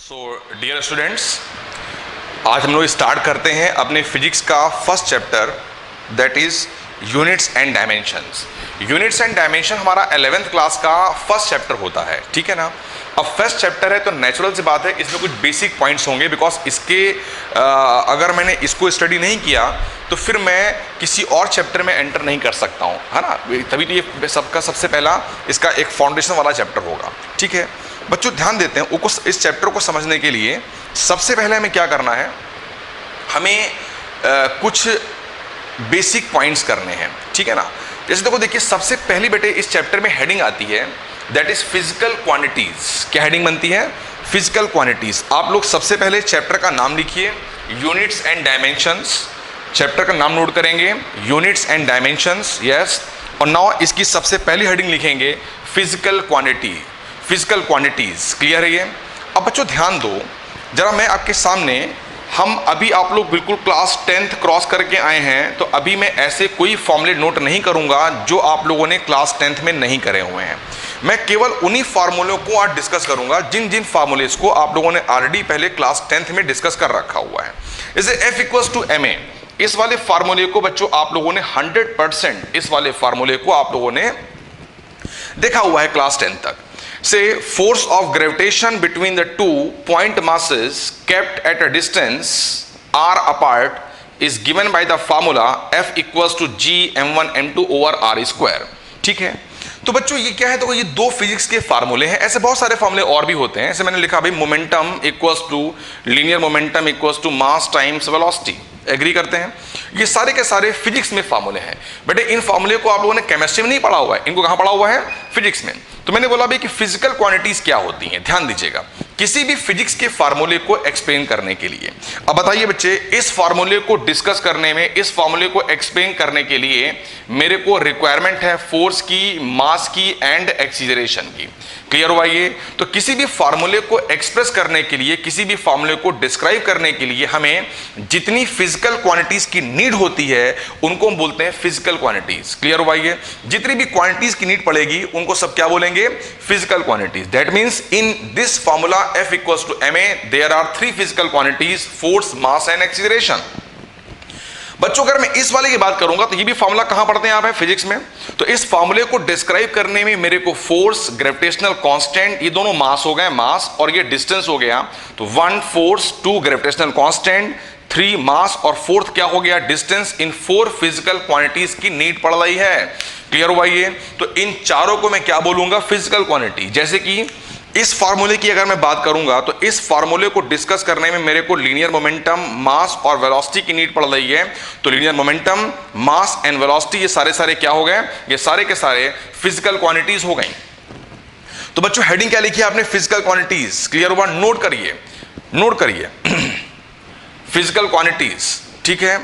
So dear students, आज हम लोग स्टार्ट करते हैं अपने फिजिक्स का first chapter, that is units and dimensions. Units and dimension हमारा 11th क्लास का फर्स्ट चैप्टर होता है, ठीक है ना। अब फर्स्ट चैप्टर है तो नेचुरल सी बात है इसमें कुछ बेसिक पॉइंट्स होंगे, बिकॉज इसके अगर मैंने इसको स्टडी नहीं किया तो फिर मैं किसी और चैप्टर में एंटर नहीं कर सकता हूँ, है ना। तभी तो ये सबका सबसे पहला इसका एक फाउंडेशन वाला चैप्टर होगा, ठीक है। बच्चों ध्यान देते हैं, इस चैप्टर को समझने के लिए सबसे पहले हमें क्या करना है, हमें कुछ बेसिक पॉइंट्स करने हैं, ठीक है ना। जैसे देखो, देखिए सबसे पहली बेटे इस चैप्टर में हेडिंग आती है, दैट इज फिजिकल क्वांटिटीज। क्या हेडिंग बनती है? Physical quantities. आप लोग सबसे पहले चैप्टर का नाम लिखिए, यूनिट्स एंड डायमेंशंस। चैप्टर का नाम नोट करेंगे, यूनिट्स एंड डायमेंशंस, यस। और नाउ इसकी सबसे पहली हेडिंग लिखेंगे physical quantity, physical quantities. Clear है ये? अब बच्चों ध्यान दो जरा, मैं आपके सामने, हम अभी आप लोग बिल्कुल क्लास 10th क्रॉस करके आए हैं, तो अभी मैं ऐसे कोई फॉर्मूले नोट नहीं करूंगा जो आप लोगों ने क्लास 10th में नहीं करे हुए हैं। मैं केवल उन्हीं फार्मूलों को आज डिस्कस करूंगा जिन जिन फार्मूलेस को आप लोगों ने ऑलरेडी पहले क्लास 10th में डिस्कस कर रखा हुआ है। जैसे F=ma, इस वाले फार्मूले को बच्चों आप लोगों ने 100% इस वाले फार्मूले को आप लोगों ने देखा हुआ है क्लास 10 तक। Say force of gravitation between the two point masses kept at a distance r apart is given by the formula F=g m1 m2 over r square। ठीक है, तो बच्चों ये क्या है, तो ये दो फिजिक्स के फार्मूले हैं। ऐसे बहुत सारे फार्मूले और भी होते हैं। ऐसे मैंने लिखा भाई momentum equals to linear momentum equals to mass times velocity. Agree करते हैं? ये सारे के सारे फिजिक्स में फार्मूले हैं। बेटे इन फार्मूले को आप लोगों ने केमिस्ट्री में नहीं पढ़ा हुआ है, इनको कहाँ पढ़ा हुआ है? फिजिक्स में। तो मैंने बोला भाई कि फिजिकल क्वांटिटीज क्या होती हैं। ध्यान दीजिएगा, किसी भी फिजिक्स के फार्मूले को एक्सप्लेन करने के लिए। अब बताइए बच्चे, इस फार्मूले को डिस्कस करने में, इस फार्मूले को एक्सप्लेन करने के लिए मेरे को रिक्वायरमेंट है फोर्स की, मास की एंड एक्सीलरेशन की। क्लियर हुआ ये? तो किसी भी फार्मूले को एक्सप्रेस करने के लिए, किसी भी फार्मूले को डिस्क्राइब करने के लिए हमें जितनी फिजिकल क्वांटिटीज की नीड होती है उनको हम बोलते हैं फिजिकल क्वांटिटीज। क्लियर हुआ ये? जितनी भी क्वांटिटीज की नीड पड़ेगी उनको सब क्या बोलेंगे? Physical quantities. That means in this formula F=ma there are three physical quantities: force, mass and acceleration। बच्चों अगर मैं इस वाले की बात करूंगा तो ये भी फार्मूला कहां पढ़ते हैं आप? है फिजिक्स में। तो इस फार्मूले को डिस्क्राइब करने में मेरे को फोर्स, ग्रेविटेशनल कांस्टेंट, ये दोनों मास हो गए, मास, और ये डिस्टेंस हो गया। तो 1 फोर्स, 2 ग्रेविटेशनल कांस्टेंट, 3 मास और 4th क्या हो गया? डिस्टेंस। इन 4 फिजिकल क्वांटिटीज की नीड पड़ रही है। क्लियर हुआ ये? तो इन चारों को मैं क्या बोलूंगा? Physical quantity. जैसे कि इस फार्मूले की अगर मैं बात करूंगा तो इस फार्मूले को डिस्कस करने में मेरे को लीनियर मोमेंटम, मास और वेलोसिटी की नीड पड़ रही है। तो linear momentum, mass and velocity ये सारे क्या हो गए? ये सारे के सारे फिजिकल क्वांटिटीज हो गई। तो बच्चों हेडिंग क्या लिखी है आपने? Physical quantities. क्लियर हुआ? नोट करिए, नोट करिए फिजिकल क्वांटिटीज, ठीक है।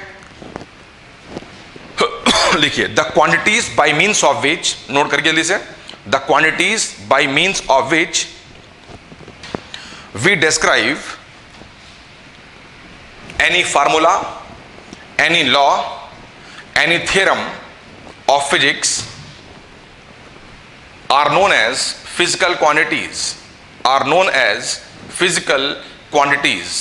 लिखिए the quantities by means of which, note करिए जल्दी से, the quantities by means of which we describe any formula, any law, any theorem of physics are known as physical quantities, are known as physical quantities।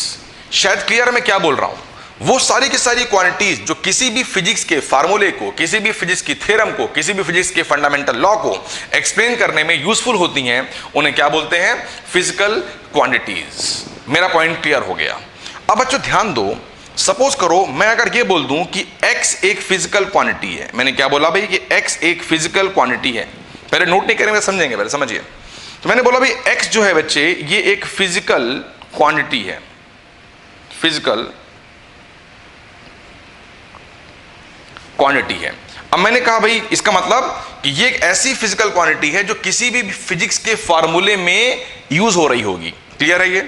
शायद clear है मैं क्या बोल रहा हूं? वो सारी की सारी क्वांटिटीज जो किसी भी फिजिक्स के फार्मूले को, किसी भी फिजिक्स की थ्योरम को, किसी भी फिजिक्स के फंडामेंटल लॉ को एक्सप्लेन करने में यूजफुल होती हैं, उन्हें क्या बोलते हैं? Physical quantities. मेरा पॉइंट क्लियर हो गया। अब बच्चों ध्यान दो, सपोज करो मैं अगर ये बोल दूं कि x एक फिजिकल क्वांटिटी है। मैंने क्या बोला भाई कि x एक फिजिकल क्वांटिटी है। पहले नोट नहीं करेंगे, समझेंगे, पहले समझिए। तो मैंने बोला भाई x जो है बच्चे ये एक फिजिकल क्वांटिटी है, फिजिकल क्वांटिटी है। अब मैंने कहा भाई इसका मतलब कि ये एक ऐसी फिजिकल क्वांटिटी है जो किसी भी फिजिक्स के फार्मूले में यूज हो रही होगी। क्लियर है ये?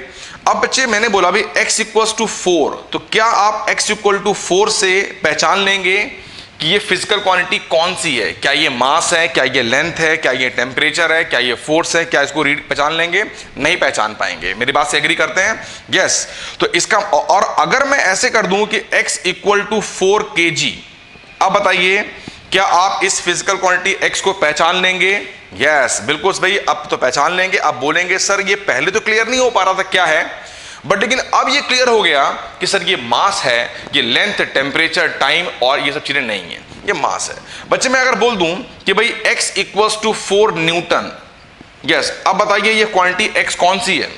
अब बच्चे मैंने बोला भाई x=4, तो क्या आप x=4 से पहचान लेंगे कि ये फिजिकल क्वांटिटी कौन सी है? क्या ये मास है, क्या ये लेंथ है, क्या ये टेम्परेचर है, क्या ये फोर्स है? क्या इसको पहचान लेंगे? नहीं पहचान पाएंगे। मेरी बात से एग्री करते हैं? यस। तो इसका, और अगर मैं ऐसे कर दूं कि x=4 kg, अब बताइए क्या आप इस फिजिकल क्वांटिटी x को पहचान लेंगे? यस, बिल्कुल भाई, अब तो पहचान लेंगे। अब बोलेंगे सर ये पहले तो क्लियर नहीं हो पा रहा था, क्या है? बट लेकिन अब ये क्लियर हो गया कि सर ये मास है, ये लेंथ, टेम्परेचर, टाइम और ये सब चीजें नहीं है, ये मास है। बच्चे मैं अगर बोल दूं कि भाई x equals to 4 newton, yes, अब बताइए ये क्वांटिटी x कौन सी है?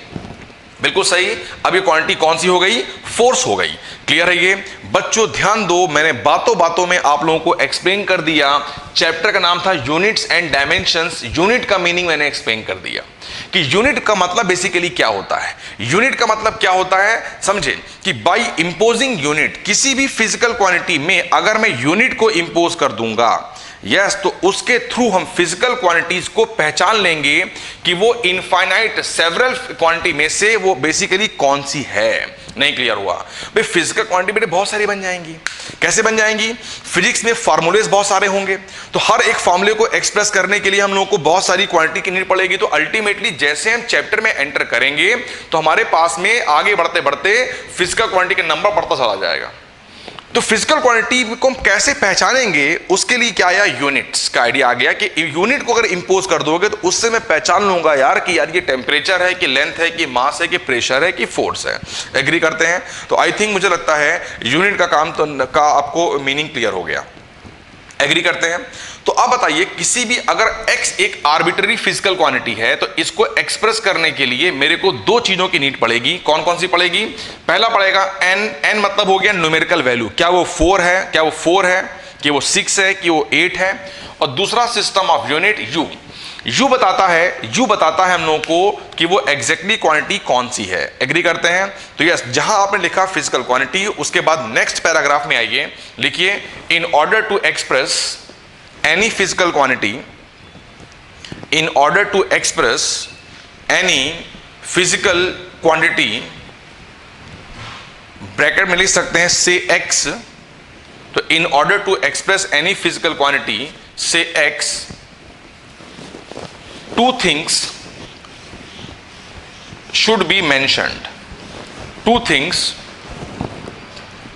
बिल्कुल सही, अब ये क्वांटिटी कौन सी हो गई? फोर्स हो गई। क्लियर है ये? बच्चों ध्यान दो, मैंने बातों बातों में आप लोगों को एक्सप्लेन कर दिया। चैप्टर का नाम था यूनिट्स एंड डायमेंशंस। यूनिट का मीनिंग मैंने एक्सप्लेन कर दिया कि यूनिट का मतलब बेसिकली क्या होता है। यूनिट का मतलब क्या होता है समझे कि बाय इंपोजिंग यूनिट, किसी भी फिजिकल क्वांटिटी में अगर मैं यूनिट को इंपोज कर दूंगा, यस, तो उसके थ्रू हम फिजिकल क्वांटिटीज को पहचान लेंगे कि वो इनफाइनाइट सेवरल क्वांटिटी में से वो बेसिकली कौन सी है। नहीं क्लियर हुआ? भाई फिजिकल क्वांटिटी बेटे बहुत सारी बन जाएंगी। कैसे बन जाएंगी? फिजिक्स में फार्मूलेज बहुत सारे होंगे, तो हर एक फार्मूले को एक्सप्रेस करने के लिए हम लोगों को बहुत सारी क्वांटिटी की नीड पड़ेगी। तो अल्टीमेटली जैसे हम चैप्टर में एंटर करेंगे तो हमारे पास में आगे बढ़ते बढ़ते फिजिकल क्वांटिटी का नंबर बढ़ता चला जाएगा। तो फिजिकल क्वांटिटी को हम कैसे पहचानेंगे, उसके लिए क्या आया? यूनिट्स का आइडिया आ गया कि यूनिट को अगर इंपोज कर दोगे तो उससे मैं पहचान लूंगा यार कि यार ये टेम्परेचर है कि लेंथ है कि मास है कि प्रेशर है कि फोर्स है। एग्री करते हैं? तो आई थिंक मुझे लगता है यूनिट का काम तो का आपको मीनिंग क्लियर हो गया। एग्री करते हैं? तो अब बताइए, किसी भी अगर x एक आर्बिट्ररी फिजिकल क्वांटिटी है तो इसको एक्सप्रेस करने के लिए मेरे को दो चीजों की नीड पड़ेगी। कौन कौन सी पड़ेगी? पहला पड़ेगा n। n मतलब हो गया न्यूमेरिकल वैल्यू, क्या वो 4 है, क्या वो 4 है, कि वो 6 है, कि वो 8 है। और दूसरा system of unit u। u बताता है हम लोगों को कि वो एग्जैक्टली क्वांटिटी कौन सी है। एग्री करते हैं? तो यस, जहां आपने लिखा फिजिकल क्वांटिटी, उसके बाद नेक्स्ट पैराग्राफ में आइए, लिखिए in order to express any physical quantity, in order to express any physical quantity, bracket में लिख सकते हैं say x। तो in order to express any physical quantity say x, two things should be mentioned, two things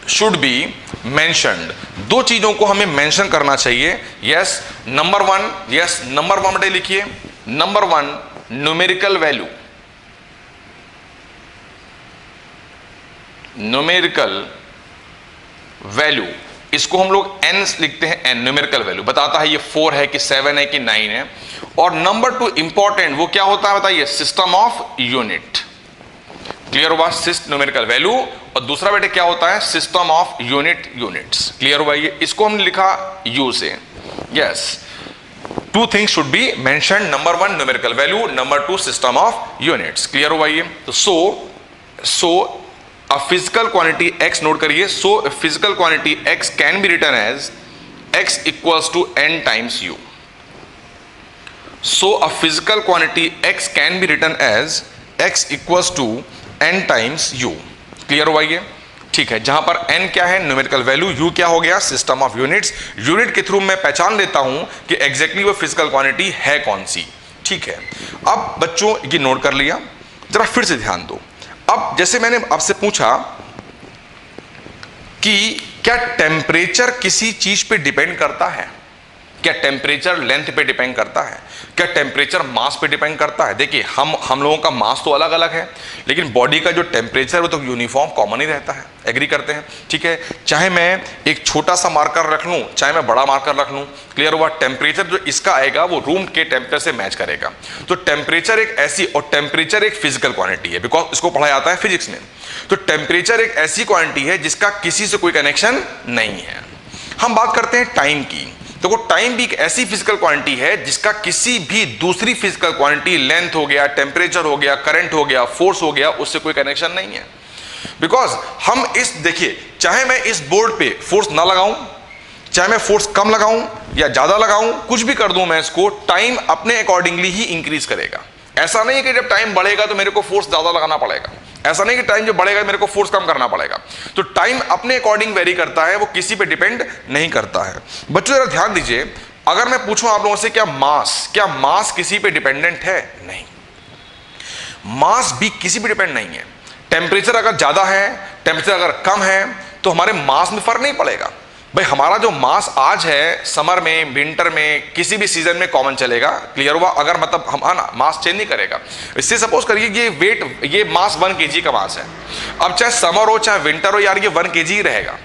should be mentioned, दो चीजों को हमें mention करना चाहिए। Yes, number one, yes number one बेटे लिखिए, number one numerical value, numerical value, इसको हम लोग n लिखते हैं, n न्यूमेरिकल वैल्यू बताता है ये 4 है कि 7 है कि 9 है। और नंबर टू इंपॉर्टेंट वो क्या होता है बताइए? System of unit. क्लियर हुआ? सिस्ट न्यूमेरिकल वैल्यू, और दूसरा बेटे क्या होता है? System of unit, units. Clear हुआ? ये इसको हमने लिखा यू से। Yes, two things should be mention, number one numerical value, number two system of units. Clear हुआ ये? तो so a physical quantity x, note करिए, so physical quantity x can be written as x equals to n times u। So a physical quantity x can be written as x equals to n times u। Clear हुआ ये? ठीक है, जहां पर n क्या है? Numerical value, u क्या हो गया? System of units. यूनिट के थ्रू मैं पहचान लेता हूं कि एग्जैक्टली वो फिजिकल क्वांटिटी है कौन सी। ठीक है, अब बच्चों ये नोट कर लिया, जरा फिर से ध्यान दो। अब जैसे मैंने आपसे पूछा कि क्या टेम्परेचर किसी चीज पे डिपेंड करता है? क्या टेम्परेचर लेंथ पे डिपेंड करता है? क्या टेम्परेचर मास पे डिपेंड करता है? देखिए हम लोगों का मास तो अलग अलग है, लेकिन बॉडी का जो टेम्परेचर वो तो यूनिफॉर्म कॉमन ही रहता है। एग्री करते हैं? ठीक है, चाहे मैं एक छोटा सा मार्कर रख लूं, चाहे मैं बड़ा मार्कर रख लूं, क्लियर हुआ? टेम्परेचर जो इसका आएगा वो रूम के टेम्परेचर से मैच करेगा। तो टेम्परेचर एक ऐसी, और टेम्परेचर एक फिजिकल क्वांटिटी है, बिकॉज इसको पढ़ाया जाता है फिजिक्स में। तो टेम्परेचर एक ऐसी क्वांटिटी है जिसका किसी से कोई कनेक्शन नहीं है। हम बात करते हैं टाइम की, तो वो टाइम भी एक ऐसी फिजिकल क्वांटिटी है जिसका किसी भी दूसरी फिजिकल क्वांटिटी, लेंथ हो गया, टेम्परेचर हो गया, करंट हो गया, फोर्स हो गया, उससे कोई कनेक्शन नहीं है। बिकॉज हम इस, देखिए, चाहे मैं इस बोर्ड पे फोर्स ना लगाऊं, चाहे मैं फोर्स कम लगाऊं या ज्यादा लगाऊं, कुछ भी कर दूं मैं इसको, टाइम अपने अकॉर्डिंगली ही इंक्रीज करेगा। ऐसा नहीं है कि जब टाइम बढ़ेगा तो मेरे को फोर्स ज्यादा लगाना पड़ेगा, ऐसा नहीं कि टाइम जब बढ़ेगा मेरे को फोर्स कम करना पड़ेगा। तो टाइम अपने अकॉर्डिंग वेरी करता है, वो किसी पे डिपेंड नहीं करता है। बच्चों जरा ध्यान दीजिए, अगर मैं पूछूं आप लोगों से क्या मास किसी पे डिपेंडेंट है? नहीं, मास भी किसी पे डिपेंड नहीं है। टेम्परेचर अगर ज्यादा है, टेम्परेचर अगर कम है, तो हमारे मास में फर्क नहीं पड़ेगा। भाई हमारा जो मास आज है समर में, विंटर में, किसी भी सीजन में कॉमन चलेगा। क्लियर हुआ? अगर मतलब हम ना मास चेंज नहीं करेगा। इससे सपोज करिए ये वेट, ये मास 1 kg का मास है। अब चाहे समर हो चाहे विंटर हो यार, ये 1 kg ही रहेगा।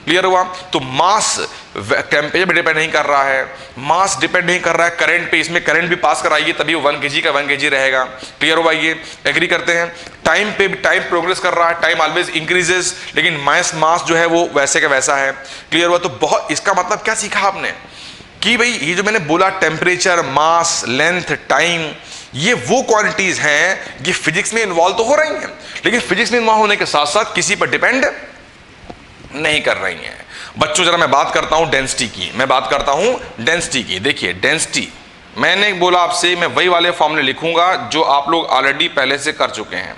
क्लियर हुआ? तो मास टेम्परेचर पे डिपेंड नहीं कर रहा है, मास डिपेंड नहीं कर रहा है करंट पे। इसमें करंट भी पास कराइए तभी 1 kg का 1 kg रहेगा। क्लियर हुआ? ये एग्री करते हैं? टाइम पे भी टाइम प्रोग्रेस कर रहा है, टाइम ऑलवेज इंक्रीजेस, लेकिन मास जो है वो वैसे का वैसा है। क्लियर हुआ? तो बहुत, इसका मतलब क्या सीखा आपने कि भाई ये जो मैंने बोला टेम्परेचर, मास, लेंथ, टाइम, ये वो क्वांटिटीज हैं ये फिजिक्स में इन्वॉल्व तो हो रही हैं, लेकिन फिजिक्स में इन्वॉल्व होने के साथ साथ किसी पर डिपेंड नहीं कर रही हैं। बच्चों जरा मैं बात करता हूं डेंसिटी की, मैं बात करता हूं डेंसिटी की। देखिए डेंसिटी, मैंने बोला आपसे मैं वही वाले फॉर्मूले लिखूंगा जो आप लोग ऑलरेडी पहले से कर चुके हैं।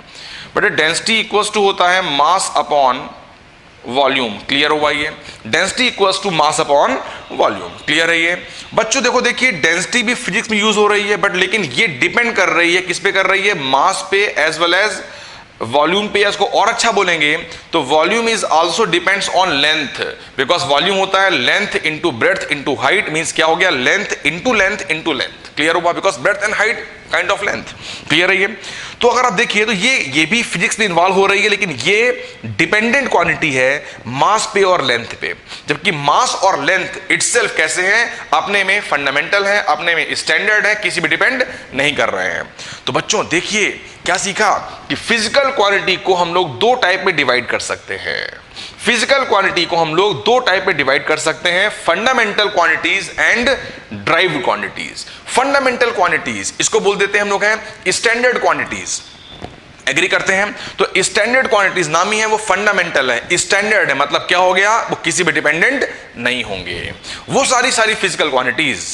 बट डेंसिटी इक्वल्स टू होता है मास अपॉन वॉल्यूम। क्लियर हुआ? ये density equals to mass upon volume. Clear है ये? बच्चों देखो, देखिए डेंसिटी भी फिजिक्स में यूज हो रही है, बट लेकिन ये डिपेंड कर रही है किस पे कर रही है? मास पे एज वेल एज वॉल्यूम पे। या इसको और अच्छा बोलेंगे तो volume is also depends on length, because volume होता है length into breadth into height. Means क्या हो गया? Length into length into length. Clear हुआ? Because breadth and height kind of length. Clear है ये? तो अगर आप देखिए तो ये भी फिजिक्स में इन्वॉल्व हो रही है, लेकिन ये डिपेंडेंट क्वांटिटी है मास पे और लेंथ पे। जबकि मास और लेंथ इटसेल्फ कैसे हैं? अपने में फंडामेंटल है, अपने में स्टैंडर्ड है, किसी भी डिपेंड नहीं कर रहे हैं। तो बच्चों देखिए क्या सीखा कि फिजिकल क्वांटिटी को हम लोग 2 टाइप में डिवाइड कर सकते हैं। फिजिकल क्वांटिटी को हम लोग 2 टाइप में डिवाइड कर सकते हैं, fundamental quantities and derived quantities. Fundamental quantities इसको बोल देते हैं हम लोग हैं स्टैंडर्ड क्वांटिटीज। एग्री करते हैं? तो स्टैंडर्ड क्वांटिटीज नाम ही है, वो फंडामेंटल है, स्टैंडर्ड है, मतलब क्या हो गया? वो किसी पे डिपेंडेंट नहीं होंगे। वो सारी फिजिकल क्वांटिटीज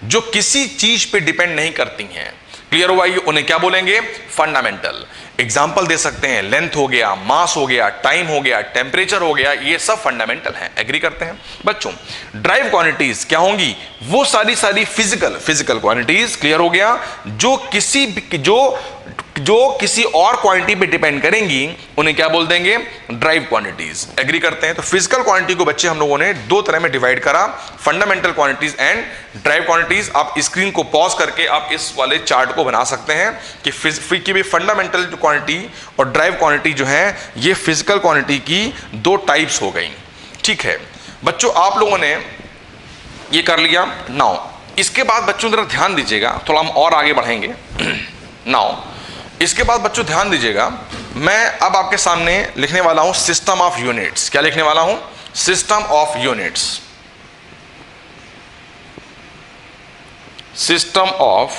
जो किसी चीज पे डिपेंड नहीं करती हैं। क्लियर हुआ? ये उन्हें क्या बोलेंगे? फंडामेंटल। एग्जाम्पल दे सकते हैं, लेंथ हो गया, मास हो गया, टाइम हो गया, टेम्परेचर हो गया, ये सब फंडामेंटल हैं। एग्री करते हैं बच्चों? ड्राइव क्वांटिटीज क्या होंगी? वो सारी फिजिकल क्वांटिटीज। क्लियर हो गया? जो किसी और क्वांटिटी पे डिपेंड करेंगी उन्हें क्या बोल देंगे? Drive quantities. एग्री करते हैं? तो फिजिकल क्वांटिटी को बच्चे हम लोगों ने 2 तरह में डिवाइड करा, fundamental quantities and drive quantities. आप स्क्रीन को पॉज करके आप इस वाले चार्ट को बना सकते हैं कि फंडामेंटल क्वांटिटी और ड्राइव क्वांटिटी जो है ये फिजिकल क्वांटिटी की 2 टाइप्स हो गई। ठीक है बच्चों, आप लोगों ने ये कर लिया। नाउ इसके बाद बच्चों जरा ध्यान दीजिएगा, थोड़ा हम और आगे बढ़ेंगे। नाउ इसके बाद बच्चों ध्यान दीजिएगा, मैं अब आपके सामने लिखने वाला हूं सिस्टम ऑफ यूनिट्स। क्या लिखने वाला हूं? System of units. System of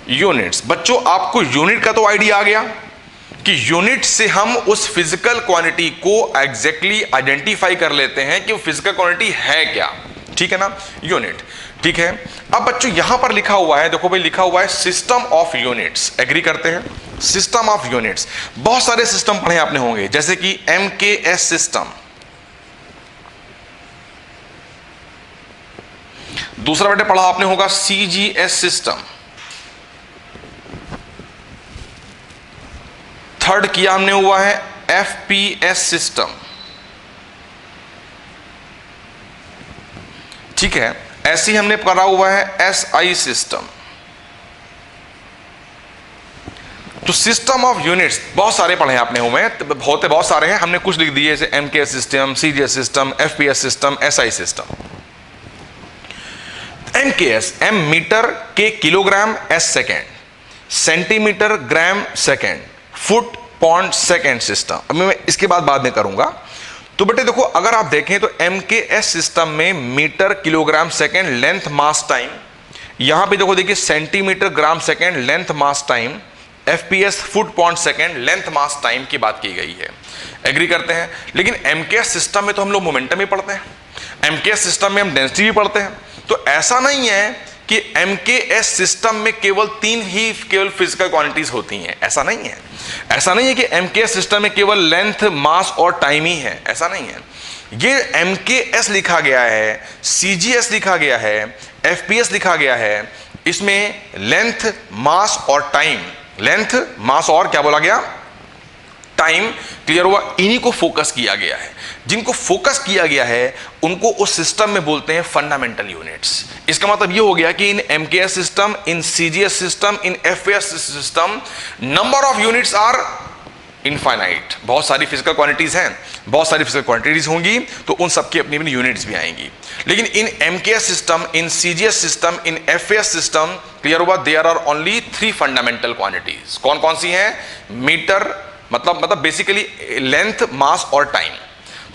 units. बच्चों आपको यूनिट का तो आइडिया आ गया कि यूनिट से हम उस फिजिकल क्वांटिटी को एग्जैक्टली आइडेंटिफाई कर लेते हैं कि वो फिजिकल क्वांटिटी है क्या। ठीक है ना? यूनिट। ठीक है, अब बच्चों यहां पर लिखा हुआ है, देखो भाई लिखा हुआ है सिस्टम ऑफ यूनिट्स। एग्री करते हैं? सिस्टम ऑफ यूनिट्स, बहुत सारे सिस्टम पढ़े आपने होंगे, जैसे कि MKS सिस्टम, दूसरा बेटे पढ़ा आपने होगा CGS सिस्टम, थर्ड किया हमने हुआ है FPS सिस्टम। ठीक है, ऐसे ही हमने करा हुआ है SI सिस्टम। तो सिस्टम ऑफ यूनिट्स बहुत सारे पढ़े आपने हुए हैं, होते बहुत सारे हैं, हमने कुछ लिख दिए जैसे MKS system, CGS system, FPS system, SI system. MKS, M metre के kilogram, S second, centimetre gram second, foot point second system. अब मैं इसके बाद में करूंगा। तो बेटे देखो, अगर आप देखें तो MKS सिस्टम में metre kilogram second length mass time, यहां पे देखो देखिए centimetre gram second length mass time, FPS foot point second length mass time की बात की गई है। एग्री करते हैं? लेकिन MKS सिस्टम में तो हम लोग मोमेंटम ही पढ़ते हैं, MKS सिस्टम में हम डेंसिटी भी पढ़ते हैं। तो ऐसा नहीं है कि MKS सिस्टम में केवल 3 ही केवल फिजिकल क्वांटिटीज होती हैं, ऐसा नहीं है। ऐसा नहीं है कि MKS सिस्टम में केवल लेंथ, मास और टाइम ही है, ऐसा नहीं है। ये MKS लिखा गया है, CGS लिखा गया है, FPS लिखा गया है, इसमें लेंथ, मास और टाइम, लेंथ, मास और क्या बोला गया? टाइम। क्लियर हुआ? इन्हीं को फोकस किया गया है। जिनको फोकस किया गया है उनको उस सिस्टम में बोलते हैं फंडामेंटल यूनिट्स। इसका मतलब ये हो गया कि in MKS system, in CGS system, in FS system number of units are infinite. बहुत सारी फिजिकल क्वांटिटीज हैं, बहुत सारी फिजिकल क्वांटिटीज होंगी, तो उन सबकी अपनी अपनी यूनिट्स भी आएंगी। लेकिन in MKS system, in CGS system, in FS system, clear हुआ, there are only 3 fundamental quantities. कौन कौन सी हैं? मीटर, मतलब बेसिकली लेंथ, मास और टाइम।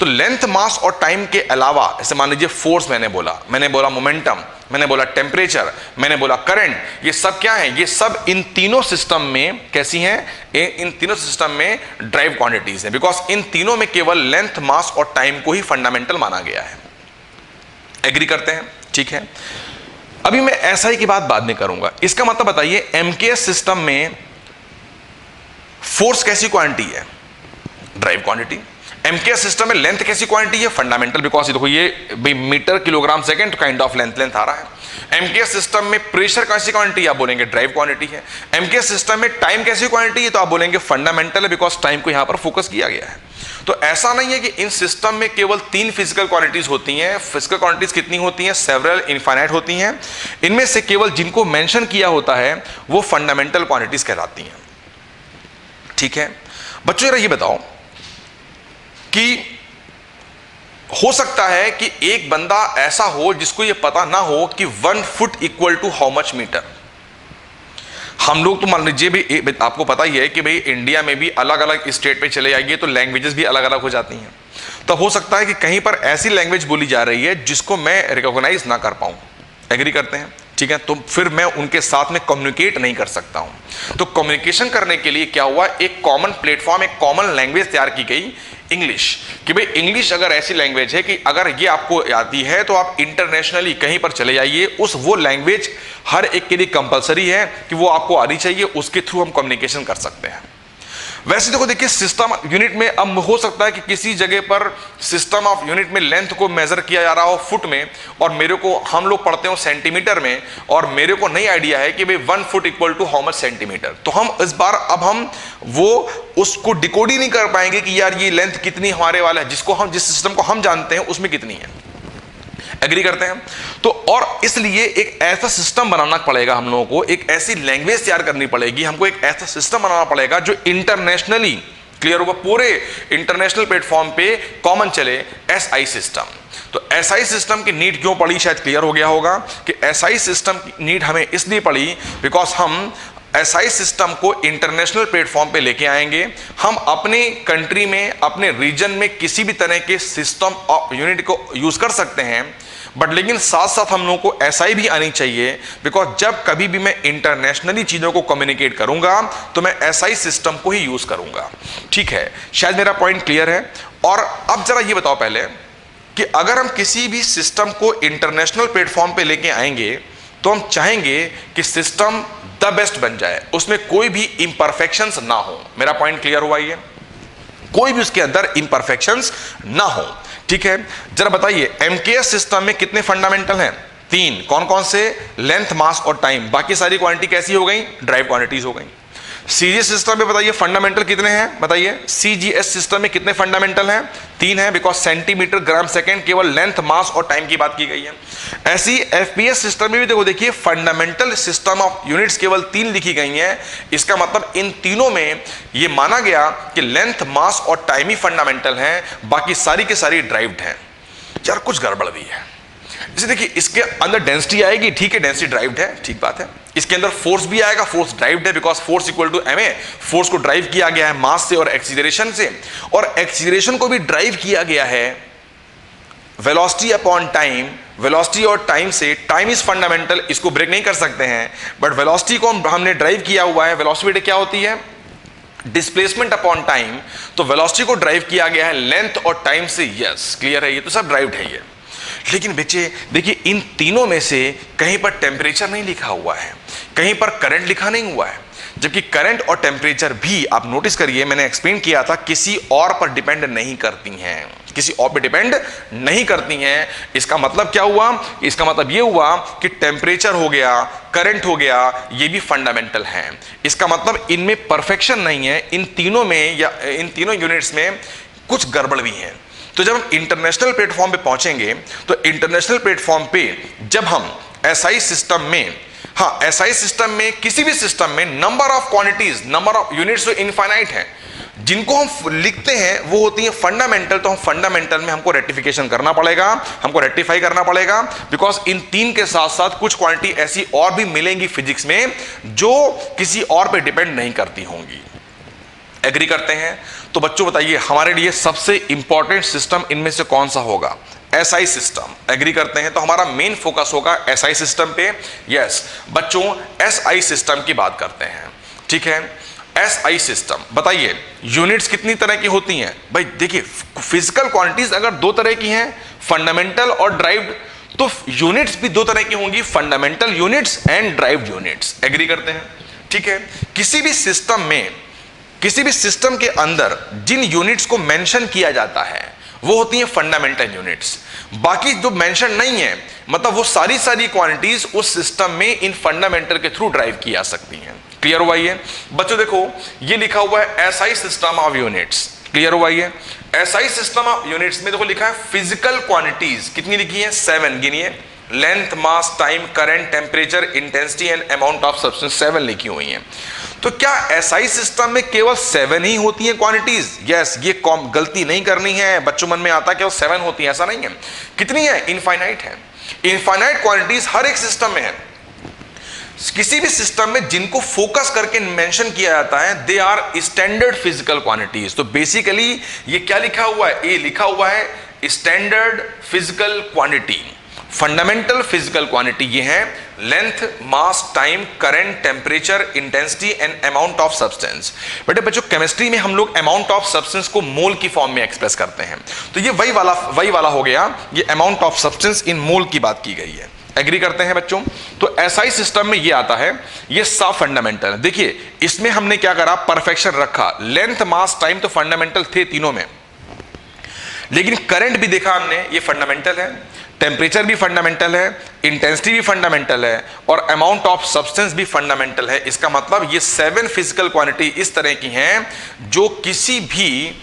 तो लेंथ, मास और टाइम के अलावा, जैसे मान लीजिए फोर्स मैंने बोला मोमेंटम, मैंने बोला टेम्परेचर, मैंने बोला करंट, ये सब क्या है? ये सब इन तीनों सिस्टम में कैसी हैं? इन तीनों सिस्टम में ड्राइव क्वांटिटीज हैं, बिकॉज इन तीनों में केवल लेंथ, मास और टाइम को ही फंडामेंटल माना गया है। एग्री करते हैं? ठीक है। अभी मैं एसआई की बात बाद में करूंगा। इसका मतलब बताइए, एमकेएस सिस्टम में फोर्स कैसी क्वांटिटी है? Drive quantity. एमकेएस सिस्टम में लेंथ कैसी क्वांटिटी है? फंडामेंटल, बिकॉज ये देखो ये metre kilogram second kind of length आ रहा है। एमकेएस सिस्टम में प्रेशर कैसी क्वांटिटी? आप बोलेंगे ड्राइव क्वांटिटी है। एमकेएस सिस्टम में टाइम कैसी क्वांटिटी है? तो आप बोलेंगे फंडामेंटल है, बिकॉज टाइम को यहां पर फोकस किया गया है। तो ऐसा नहीं है कि इन सिस्टम में केवल 3 फिजिकल क्वांटिटीज होती हैं। फिजिकल क्वांटिटीज कितनी होती हैं? सेवरल, इनफाइनाइट होती हैं। इनमें से केवल जिनको मेंशन किया होता है वो फंडामेंटल क्वांटिटीज कहलाती हैं। ठीक है बच्चों, जरा ये बताओ कि हो सकता है कि एक बंदा ऐसा हो जिसको यह पता ना हो कि 1 foot equal to how much metre. हम लोग तो मान लीजिए भी, आपको पता ही है कि भाई इंडिया में भी अलग अलग स्टेट पे चले जाइए तो लैंग्वेजेस भी अलग अलग हो जाती हैं। तो हो सकता है कि कहीं पर ऐसी लैंग्वेज बोली जा रही है जिसको मैं रिकॉग्नाइज ना कर पाऊं। एग्री करते हैं? ठीक है, तो फिर मैं उनके साथ में कम्युनिकेट नहीं कर सकता हूं। तो कम्युनिकेशन करने के लिए क्या हुआ, एक कॉमन प्लेटफॉर्म, एक कॉमन लैंग्वेज तैयार की गई, इंग्लिश। कि भाई इंग्लिश अगर ऐसी लैंग्वेज है कि अगर ये आपको आती है तो आप इंटरनेशनली कहीं पर चले जाइए, वो लैंग्वेज हर एक के लिए कंपलसरी है कि वो आपको आनी चाहिए, उसके थ्रू हम कम्युनिकेशन कर सकते हैं। वैसे देखो, देखिए सिस्टम यूनिट में अब हो सकता है कि किसी जगह पर सिस्टम ऑफ यूनिट में लेंथ को मेजर किया जा रहा हो फुट में, और मेरे को, हम लोग पढ़ते हो सेंटीमीटर में, और मेरे को नहीं आइडिया है कि भाई 1 foot equal to how much centimetre. तो हम इस बार अब हम वो उसको डिकोड ही नहीं कर पाएंगे कि यार ये लेंथ कितनी हमारे वाला है, जिस सिस्टम को हम जानते हैं उसमें कितनी है। एग्री करते हैं? तो और इसलिए एक ऐसा सिस्टम बनाना पड़ेगा हम लोगों को, एक ऐसी लैंग्वेज तैयार करनी पड़ेगी हमको, एक ऐसा सिस्टम बनाना पड़ेगा जो इंटरनेशनली, क्लियर होगा, पूरे इंटरनेशनल प्लेटफॉर्म पे कॉमन चले, एसआई सिस्टम। तो एसआई सिस्टम की नीड क्यों पड़ी, शायद क्लियर हो गया होगा कि एसआई सिस्टम की नीड हमें इसलिए पड़ी बिकॉज हम एसआई सिस्टम को इंटरनेशनल प्लेटफॉर्म पे लेके आएंगे। हम अपने कंट्री में, अपने रीजन में किसी भी तरह के सिस्टम ऑफ यूनिट को यूज कर सकते हैं, बट लेकिन साथ साथ हम लोगों को एसआई भी आनी चाहिए, बिकॉज जब कभी भी मैं इंटरनेशनली चीजों को कम्युनिकेट करूंगा तो मैं एसआई सिस्टम को ही यूज करूंगा। ठीक है, शायद मेरा पॉइंट क्लियर है। और अब जरा ये बताओ पहले कि अगर हम किसी भी सिस्टम को इंटरनेशनल प्लेटफॉर्म पे लेके आएंगे तो हम चाहेंगे कि सिस्टम द बेस्ट बन जाए, उसमें कोई भी इंपरफेक्शंस ना हो। मेरा पॉइंट क्लियर हुआ? ये कोई भी उसके अंदर इंपरफेक्शंस ना हो। ठीक है, जरा बताइए एमकेएस सिस्टम में कितने फंडामेंटल हैं? 3। कौन कौन से? लेंथ, मास और टाइम। बाकी सारी क्वांटिटी कैसी हो गई? ड्राइव क्वांटिटीज हो गई। सीजीएस सिस्टम में बताइए फंडामेंटल कितने हैं? बताइए सीजीएस सिस्टम में कितने फंडामेंटल हैं? 3 हैं, बिकॉज सेंटीमीटर, ग्राम, सेकंड, केवल लेंथ, मास और टाइम की बात की गई है। ऐसी एफपीएस सिस्टम में भी देखो, देखिए फंडामेंटल सिस्टम ऑफ यूनिट्स केवल 3 लिखी गई हैं। इसका मतलब इन तीनों में ये माना गया कि लेंथ, मास और टाइम ही फंडामेंटल हैं, बाकी सारी के सारी ड्राइव्ड हैं। यार कुछ गड़बड़ भी है। जैसे देखिए इसके अंदर डेंसिटी आएगी, ठीक है, डेंसिटी ड्राइव्ड है, ठीक बात है। इसके अंदर फोर्स भी आएगा, फोर्स ड्राइव्ड है, because force equal to M A, force को ड्राइव किया गया है मास से और एक्सीलरेशन से, और एक्सीलरेशन को भी ड्राइव किया गया है वेलोसिटी अपॉन टाइम, वेलोसिटी और टाइम से। टाइम इज फंडामेंटल, इसको ब्रेक नहीं कर सकते हैं, बट वेलोसिटी को हमने ड्राइव किया हुआ है। वेलोसिटी क्या होती है? Displacement upon time. तो वेलोसिटी को ड्राइव किया गया है लेंथ और टाइम से। यस, क्लियर है, ये तो सब ड्राइव्ड है ये। लेकिन बच्चे देखिए इन तीनों में से कहीं पर टेम्परेचर नहीं लिखा हुआ है, कहीं पर करंट लिखा नहीं हुआ है, जबकि करंट और टेम्परेचर भी आप नोटिस करिए, मैंने एक्सप्लेन किया था, किसी और पर डिपेंड नहीं करती हैं, किसी और पर डिपेंड नहीं करती हैं। इसका मतलब क्या हुआ? इसका मतलब ये हुआ कि टेम्परेचर हो गया, करंट हो गया, ये भी फंडामेंटल हैं। इसका मतलब इनमें परफेक्शन नहीं है, इन तीनों में या इन तीनों यूनिट्स में कुछ गड़बड़ भी है। तो जब हम इंटरनेशनल प्लेटफॉर्म पे पहुंचेंगे तो इंटरनेशनल प्लेटफॉर्म पे जब हम एसआई सिस्टम में, हाँ एसआई सिस्टम में, किसी भी सिस्टम में number of quantities, number of units जो इनफाइनाइट है, जिनको हम लिखते हैं वो होती है फंडामेंटल। तो हम फंडामेंटल में हमको रेक्टिफिकेशन करना पड़ेगा, हमको रेक्टिफाई करना पड़ेगा, बिकॉज इन तीन के साथ साथ कुछ क्वांटिटी ऐसी और भी मिलेंगी फिजिक्स में जो किसी और पे डिपेंड नहीं करती होंगी। एग्री करते हैं? तो बच्चों बताइए हमारे लिए सबसे इंपॉर्टेंट सिस्टम इनमें से कौन सा होगा? SI system. एग्री करते हैं? तो हमारा मेन फोकस होगा एसआई सिस्टम पे। यस बच्चों, एसआई सिस्टम की बात करते हैं, ठीक है। एसआई सिस्टम, बताइए यूनिट्स कितनी तरह की होती हैं? भाई देखिए, फिजिकल क्वांटिटीज अगर दो तरह की हैं, फंडामेंटल और ड्राइव्ड, तो यूनिट्स भी दो तरह की होंगी, fundamental units and derived units. Agree करते हैं? ठीक है। किसी भी सिस्टम में, किसी भी सिस्टम के अंदर जिन यूनिट्स को मेंशन किया जाता है वो होती हैं फंडामेंटल यूनिट्स। बाकी जो मेंशन नहीं है, मतलब वो सारी क्वांटिटीज उस सिस्टम में इन फंडामेंटल के थ्रू ड्राइव की जा सकती हैं। क्लियर हुआ ये? बच्चों देखो ये लिखा हुआ है SI system of units. Clear हुआ ये? एसआई सिस्टम ऑफ यूनिट्स में देखो लिखा है फिजिकल क्वांटिटीज, कितनी लिखी है? 7 गिनिए। Length, mass, time, current, temperature, intensity and amount of substance, 7 लिखी हुई हैं। तो क्या एसआई सिस्टम में केवल 7 ही होती हैं क्वांटिटीज? यस, ये गलती नहीं करनी है, बच्चों मन में आता है केवल 7 होती है, ऐसा नहीं है। कितनी है? इनफाइनाइट है। इनफाइनाइट क्वांटिटीज हर एक सिस्टम में है। किसी भी सिस्टम में जिनको फोकस करके मेंशन किया जाता है they are standard physical quantities. तो बेसिकली ये क्या लिखा हुआ है? ए लिखा हुआ है standard physical quantity. Fundamental physical quantity ये है length, mass, time, current, temperature, intensity and amount of substance. बेटे बच्चों केमिस्ट्री में हम लोग अमाउंट ऑफ सब्सटेंस को मोल की फॉर्म में एक्सप्रेस करते हैं, तो ये वही वाला हो गया। ये अमाउंट ऑफ सब्सटेंस इन मोल की बात की गई है। एग्री करते हैं बच्चों? तो एसआई सिस्टम में ये आता है, ये सब फंडामेंटल। देखिए इसमें हमने क्या करा, परफेक्शन रखा। लेंथ, मास, टाइम तो फंडामेंटल थे तीनों में, लेकिन करंट भी देखा हमने, ये फंडामेंटल है। टेम्परेचर भी फंडामेंटल है, इंटेंसिटी भी फंडामेंटल है और अमाउंट ऑफ सब्सटेंस भी फंडामेंटल है। इसका मतलब ये 7 फिजिकल क्वांटिटी इस तरह की हैं जो किसी भी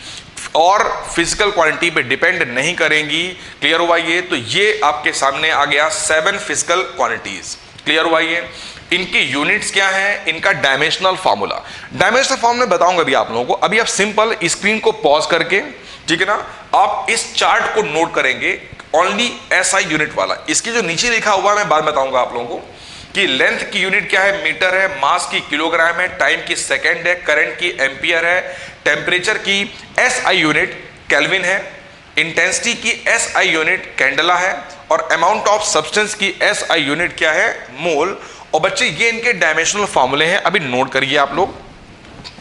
और फिजिकल क्वांटिटी पे डिपेंड नहीं करेंगी। क्लियर हुआ ये? तो ये आपके सामने आ गया 7 फिजिकल क्वांटिटीज। क्लियर हुआ ये? इनकी यूनिट्स क्या है? इनका डायमेंशनल फार्मूला, डायमेंशनल फार्मूला बताऊंगा अभी आप लोगों को। अभी आप सिंपल स्क्रीन को पॉज करके, ठीक है ना, आप इस चार्ट को नोट करेंगे, ओनली एसआई यूनिट वाला। इसके जो नीचे लिखा हुआ है मैं बाद बताऊंगा आप लोगों को कि लेंथ की यूनिट क्या है? मीटर है, मास की किलोग्राम है, टाइम की सेकंड है, करंट की एम्पियर है, टेम्परेचर की एसआई यूनिट केल्विन है, इंटेंसिटी की एसआई यूनिट कैंडला है और अमाउंट ऑफ सब्सटेंस की एसआई यूनिट क्या है? मोल। और बच्चे ये इनके डायमेंशनल फॉर्मूले हैं, अभी नोट करिए आप लोग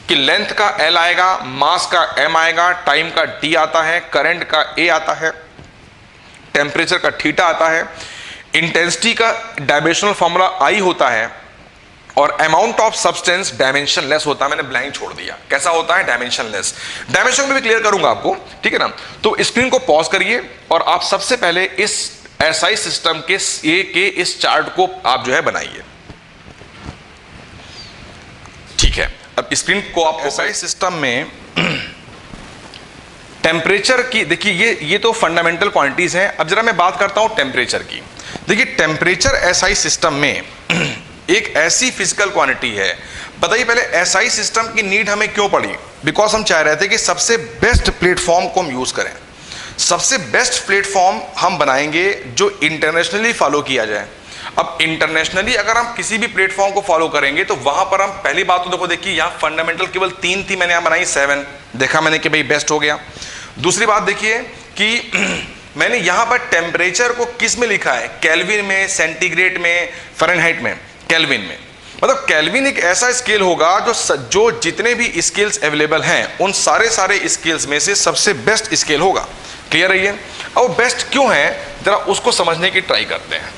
कि लेंथ का एल आएगा, मास का एम आएगा, टाइम का टी आता है, करंट का ए आता है, टेम्परेचर का थीटा आता है, इंटेंसिटी का डायमेंशनल फॉर्मूला आई होता है और amount of substance dimension less होता है। मैंने ब्लैंक छोड़ दिया, कैसा होता है? Dimension less. डायमेंशन में भी क्लियर करूंगा आपको, ठीक है ना। तो स्क्रीन को पॉज करिए और आप सबसे पहले इस एसआई सिस्टम के इस चार्ट को आप जो है बनाइए, ठीक है। अब स्क्रीन को आप एसआई सिस्टम में टेम्परेचर की देखिए, ये तो फंडामेंटल क्वांटिटीज हैं। अब जरा मैं बात करता हूं टेम्परेचर की। देखिए टेम्परेचर एसआई सिस्टम में एक ऐसी फिजिकल क्वांटिटी है। बताइए पहले एसआई सिस्टम की नीड हमें क्यों पड़ी? बिकॉज हम चाह रहे थे कि सबसे बेस्ट प्लेटफॉर्म को हम यूज करें, सबसे बेस्ट प्लेटफॉर्म हम बनाएंगे जो इंटरनेशनली फॉलो किया जाए। अब इंटरनेशनली अगर हम किसी भी प्लेटफॉर्म को फॉलो करेंगे तो वहां पर हम पहली बात तो देखो, देखिए यहाँ फंडामेंटल केवल 3 थी, मैंने यहाँ बनाई 7, देखा मैंने कि भाई बेस्ट हो गया। दूसरी बात देखिए कि मैंने यहां पर टेम्परेचर को किस में लिखा है? केल्विन में, सेंटीग्रेड में, फ़ारेनहाइट में, केल्विन में। मतलब केल्विन एक ऐसा स्केल होगा जो जितने भी स्केल्स अवेलेबल हैं उन सारे स्केल्स में से सबसे बेस्ट स्केल होगा। क्लियर है ये? और बेस्ट क्यों है जरा उसको समझने की ट्राई करते हैं।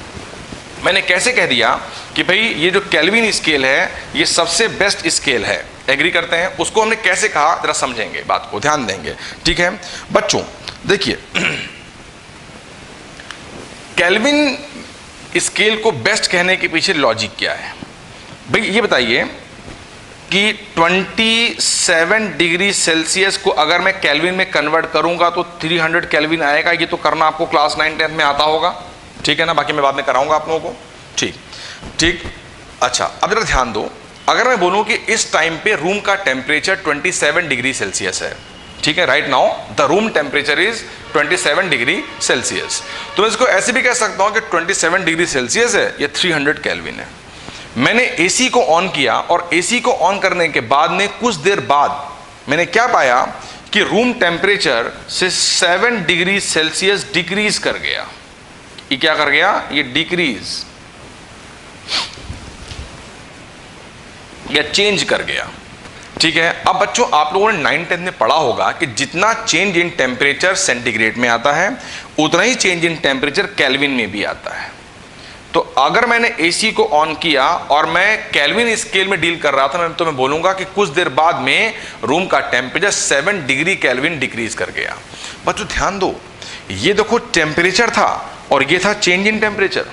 मैंने कैसे कह दिया कि भाई ये जो केल्विन स्केल है ये सबसे बेस्ट स्केल है। एग्री करते हैं? उसको हमने कैसे कहा जरा समझेंगे, बात को ध्यान देंगे, ठीक है बच्चों। देखिए केल्विन स्केल को बेस्ट कहने के पीछे लॉजिक क्या है? भाई ये बताइए कि 27 डिग्री सेल्सियस को अगर मैं केल्विन में कन्वर्ट करूंगा तो 300 केल्विन आएगा। ये तो करना आपको क्लास 9-10 में आता होगा, ठीक है ना, बाकी मैं बाद में कराऊंगा आप लोगों को। ठीक ठीक। अच्छा, अब जरा ध्यान दो, अगर मैं बोलूं कि इस टाइम पे रूम का टेम्परेचर 27 डिग्री सेल्सियस है, ठीक है, right now the room temperature is 27 degree Celsius, तो मैं इसको ऐसे भी कह सकता हूं कि 27 डिग्री सेल्सियस है, ये 300 केल्विन है। मैंने एसी को ऑन किया और एसी को ऑन करने के बाद में कुछ देर बाद मैंने क्या पाया कि रूम टेम्परेचर से 7 डिग्री सेल्सियस डिक्रीज कर गया। ये क्या कर गया? ये डिक्रीज या चेंज कर गया, ठीक है। अब बच्चों, आप लोगों ने 9-10 में पढ़ा होगा कि जितना चेंज इन टेम्परेचर सेंटीग्रेड में आता है उतना ही चेंज इन टेम्परेचर केल्विन में भी आता है। तो अगर मैंने एसी को ऑन किया और मैं केल्विन स्केल में डील कर रहा था, तो मैं बोलूंगा कि कुछ देर बाद में रूम का टेम्परेचर 7 डिग्री केल्विन डिक्रीज कर गया। बच्चों ध्यान दो, ये देखो टेम्परेचर था और ये था चेंज इन टेम्परेचर,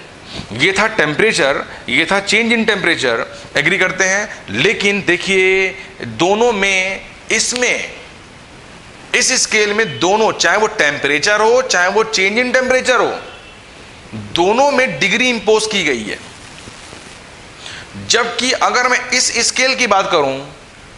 ये था टेम्परेचर, ये था चेंज इन टेम्परेचर, एग्री करते हैं। लेकिन देखिए दोनों में, इसमें इस स्केल में दोनों, चाहे वो टेम्परेचर हो चाहे वो चेंज इन टेम्परेचर हो, दोनों में डिग्री इंपोज की गई है। जबकि अगर मैं इस स्केल की बात करूं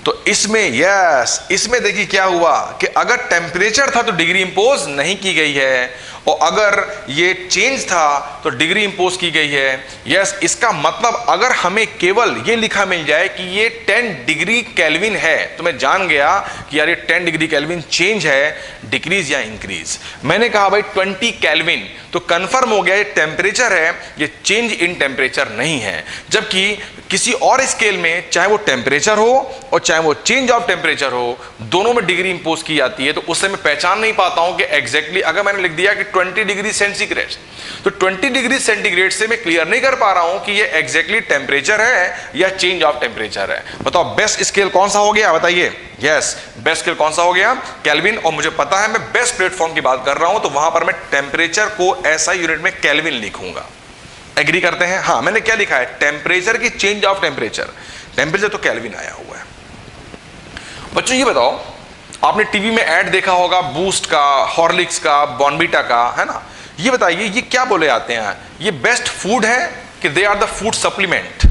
तो इसमें, यस, इसमें देखिए क्या हुआ कि अगर टेम्परेचर था तो डिग्री इंपोज नहीं की गई है, और अगर ये चेंज था तो डिग्री इंपोज की गई है। यस, इसका मतलब अगर हमें केवल ये लिखा मिल जाए कि ये 10 डिग्री केल्विन है तो मैं जान गया कि यार ये 10 डिग्री केल्विन चेंज है, डिक्रीज या इंक्रीज। मैंने कहा भाई 20 केल्विन, तो कंफर्म हो गया ये टेम्परेचर है, ये चेंज इन टेम्परेचर नहीं है। जबकि किसी और स्केल में चाहे वो टेम्परेचर हो और चाहे वो चेंज ऑफ टेम्परेचर हो, दोनों में डिग्री इंपोज की जाती है। तो उससे मैं पहचान नहीं पाता हूं कि एग्जैक्टली अगर मैंने लिख दिया कि 20 डिग्री सेंटीग्रेड, तो 20 डिग्री सेंटीग्रेड से मैं क्लियर नहीं कर पा रहा हूं कि ये एग्जैक्टली टेम्परेचर है या चेंज ऑफ टेम्परेचर है। बताओ बेस्ट स्केल कौन सा हो गया, बताइए। यस, बेस्ट स्केल कौन सा हो गया? केल्विन। और मुझे पता है मैं बेस्ट प्लेटफॉर्म की बात कर रहा हूं, तो वहां पर मैं टेम्परेचर को ऐसा यूनिट में केल्विन लिखूंगा। एग्री करते हैं? हाँ, मैंने क्या लिखा है? टेम्परेचर की चेंज ऑफ टेम्परेचर, टेम्परेचर तो केल्विन आया हुआ है। बच्चों ये बताओ, आपने टीवी में ऐड देखा होगा बूस्ट का, हॉर्लिक्स का, बॉर्नवीटा का, है ना? ये बताइए ये क्या बोले आते हैं? ये बेस्ट फूड है कि they are the food supplement?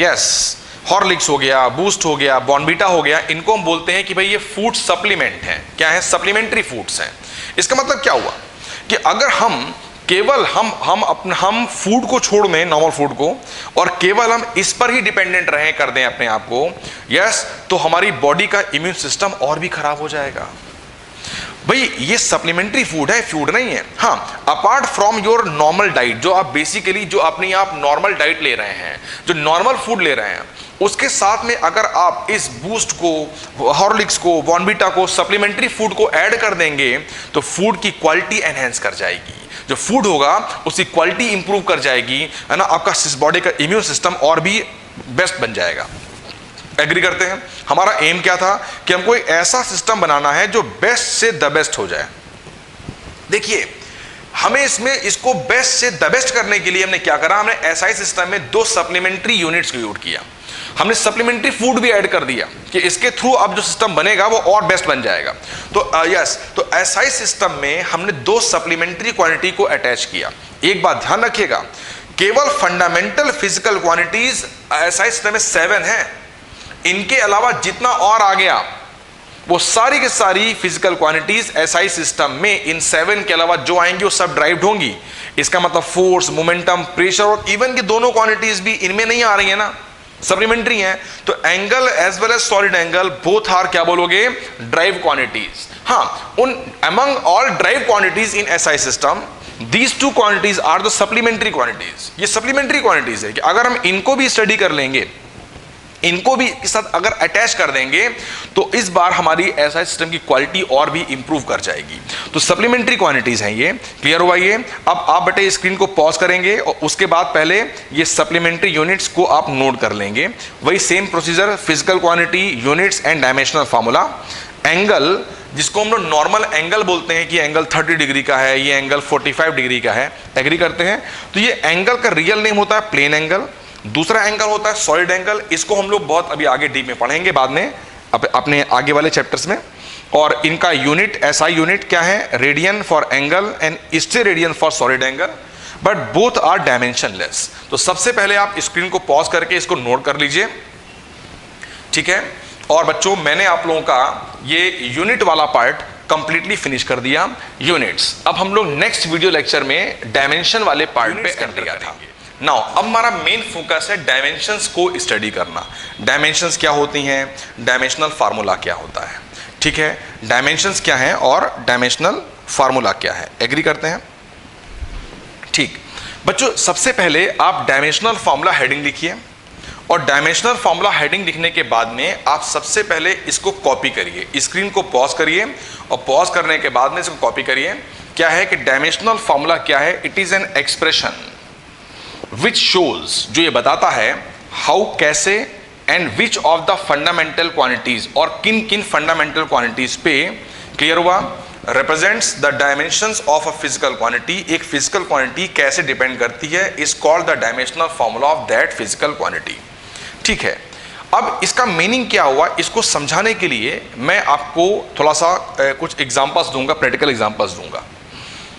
Yes, Horlicks हो गया, बूस्ट हो गया, बॉर्नवीटा हो गया, इनको हम बोलते हैं कि भाई ये फूड सप्लीमेंट है। क्या है? सप्लीमेंट्री फूड्स हैं। इसका मतलब क्या हुआ कि अगर हम केवल हम फूड को छोड़ दें, नॉर्मल फूड को, और केवल हम इस पर ही डिपेंडेंट रहें, कर दें अपने आप को, यस, तो हमारी बॉडी का इम्यून सिस्टम और भी खराब हो जाएगा। भाई ये सप्लीमेंट्री फूड है, फूड नहीं है। हाँ, apart from your normal diet, जो आप बेसिकली जो अपनी आप नॉर्मल डाइट ले रहे हैं, जो नॉर्मल फूड ले रहे हैं, उसके साथ में अगर आप इस बूस्ट को, हॉर्लिक्स को, बॉर्नवीटा को, सप्लीमेंट्री फूड को ऐड कर देंगे तो फूड की क्वालिटी एनहेंस कर जाएगी। जो फूड होगा उसकी क्वालिटी इंप्रूव कर जाएगी, है ना? आपका बॉडी का इम्यून सिस्टम और भी बेस्ट बन जाएगा। एग्री करते हैं? हमारा एम क्या था कि हमको एक ऐसा सिस्टम बनाना है जो बेस्ट से द बेस्ट हो जाए। देखिए, हमें इसमें इसको बेस्ट से द बेस्ट करने के लिए हमने क्या करा? हमने एसआई सिस्टम में 2 सप्लीमेंट्री यूनिट्स को यूज किया। हमने सप्लीमेंट्री फूड भी ऐड कर दिया कि इसके थ्रू अब जो सिस्टम बनेगा वो और बेस्ट बन जाएगा। तो यस, तो एसआई सिस्टम में हमने 2 सप्लीमेंट्री क्वांटिटी को अटैच किया। एक बात ध्यान रखिएगा, केवल fundamental physical quantities SI system में 7 हैं। इनके अलावा जितना और आ गया वो सारी की सारी फिजिकल क्वांटिटीज एसआई सिस्टम में इन 7 के अलावा जो आएंगी वो सब ड्राइव्ड होंगी। इसका मतलब फोर्स, मोमेंटम, प्रेशर और इवन की दोनों क्वांटिटीज भी इनमें नहीं आ रही है ना, सप्लीमेंट्री हैं। तो angle as well as solid angle both are, क्या बोलोगे? Derived quantities. हाँ, उन among all derived quantities in SI system, these 2 quantities are the supplementary quantities. ये सप्लीमेंट्री क्वांटिटीज है कि अगर हम इनको भी स्टडी कर लेंगे, इनको भी इस साथ अगर अटैच कर देंगे तो इस बार हमारी एसआई सिस्टम की क्वालिटी और भी इंप्रूव कर जाएगी। तो सप्लीमेंट्री क्वांटिटीज हैं ये। क्लियर हुआ ये? अब आप बेटे स्क्रीन को पॉज करेंगे और उसके बाद पहले ये सप्लीमेंट्री यूनिट्स को आप नोट कर लेंगे। वही same procedure, physical quantity, units and dimensional formula. Angle, जिसको हम लोग नॉर्मल एंगल बोलते हैं कि एंगल 30 डिग्री का है, ये एंगल 45 डिग्री का है। एग्री करते हैं? तो ये एंगल का रियल नेम होता है प्लेन एंगल, दूसरा एंगल होता है सॉलिड एंगल, इसको हम लोग बहुत अभी आगे डीप में पढ़ेंगे बाद में अपने आगे वाले चैप्टर्स में। और इनका यूनिट एसआई यूनिट क्या है, radian for angle and steradian for solid angle, but both are dimensionless. तो सबसे पहले आप स्क्रीन को पॉज करके इसको नोट कर लीजिए, ठीक है। और बच्चों मैंने आप लोगों का ये यूनिट वाला पार्ट कंप्लीटली फिनिश कर दिया, यूनिट्स। अब हम लोग नेक्स्ट वीडियो लेक्चर में डायमेंशन वाले पार्ट पे एंटर करेंगे। नाउ अब हमारा मेन फोकस है डायमेंशंस को स्टडी करना। डायमेंशंस क्या होती हैं, डायमेंशनल फार्मूला क्या होता है, ठीक है। डायमेंशंस क्या हैं और डायमेंशनल फार्मूला क्या है, एग्री करते हैं, ठीक। बच्चों सबसे पहले आप डायमेंशनल फार्मूला हेडिंग लिखिए, और डायमेंशनल फार्मूला हेडिंग लिखने के बाद में आप सबसे पहले इसको कॉपी करिए, स्क्रीन को पॉज करिए और पॉज करने के बाद में इसको कॉपी करिए। क्या है कि डायमेंशनल फार्मूला क्या है, it is an expression which shows, जो ये बताता है हाउ, कैसे, and which of the fundamental quantities, और किन किन फंडामेंटल क्वांटिटीज पे, क्लियर हुआ, represents the dimensions of a physical quantity, एक फिजिकल क्वांटिटी कैसे डिपेंड करती है, is called the dimensional formula of that physical quantity, ठीक है। अब इसका मीनिंग क्या हुआ, इसको समझाने के लिए मैं आपको थोड़ा सा कुछ एग्जांपल्स दूंगा, प्रैक्टिकल एग्जांपल्स दूंगा।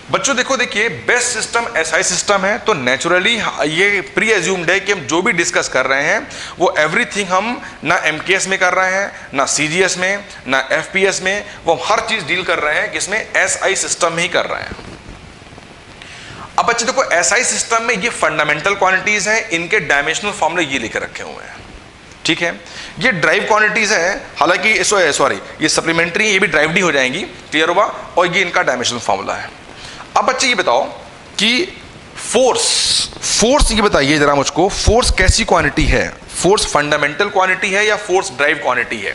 बच्चों देखिए बेस्ट सिस्टम एसआई सिस्टम है, तो नेचुरली ये प्री एज्यूम्ड है कि हम जो भी डिस्कस कर रहे हैं वो एवरीथिंग हम ना एमकेएस में कर रहे हैं, ना सीजीएस में, ना एफपीएस में, वो हर चीज डील कर रहे हैं किसमें, एसआई सिस्टम में ही कर रहे हैं। अब बच्चे देखो एसआई सिस्टम में ये फंडामेंटल क्वांटिटीज हैं, इनके डायमेंशनल फॉर्मूले ये लिखे रखे हुए हैं, ठीक है। ये ड्राइव क्वांटिटीज हैं, हालांकि सॉरी ये सप्लीमेंट्री, ये भी ड्राइव्ड ही हो जाएंगी, क्लियर हुआ, और ये इनका डायमेंशनल फॉर्मूला है। अब बच्चे ये बताओ कि फोर्स ये बताइए जरा मुझको, फोर्स कैसी क्वांटिटी है, फोर्स फंडामेंटल क्वांटिटी है या फोर्स ड्राइव क्वांटिटी है?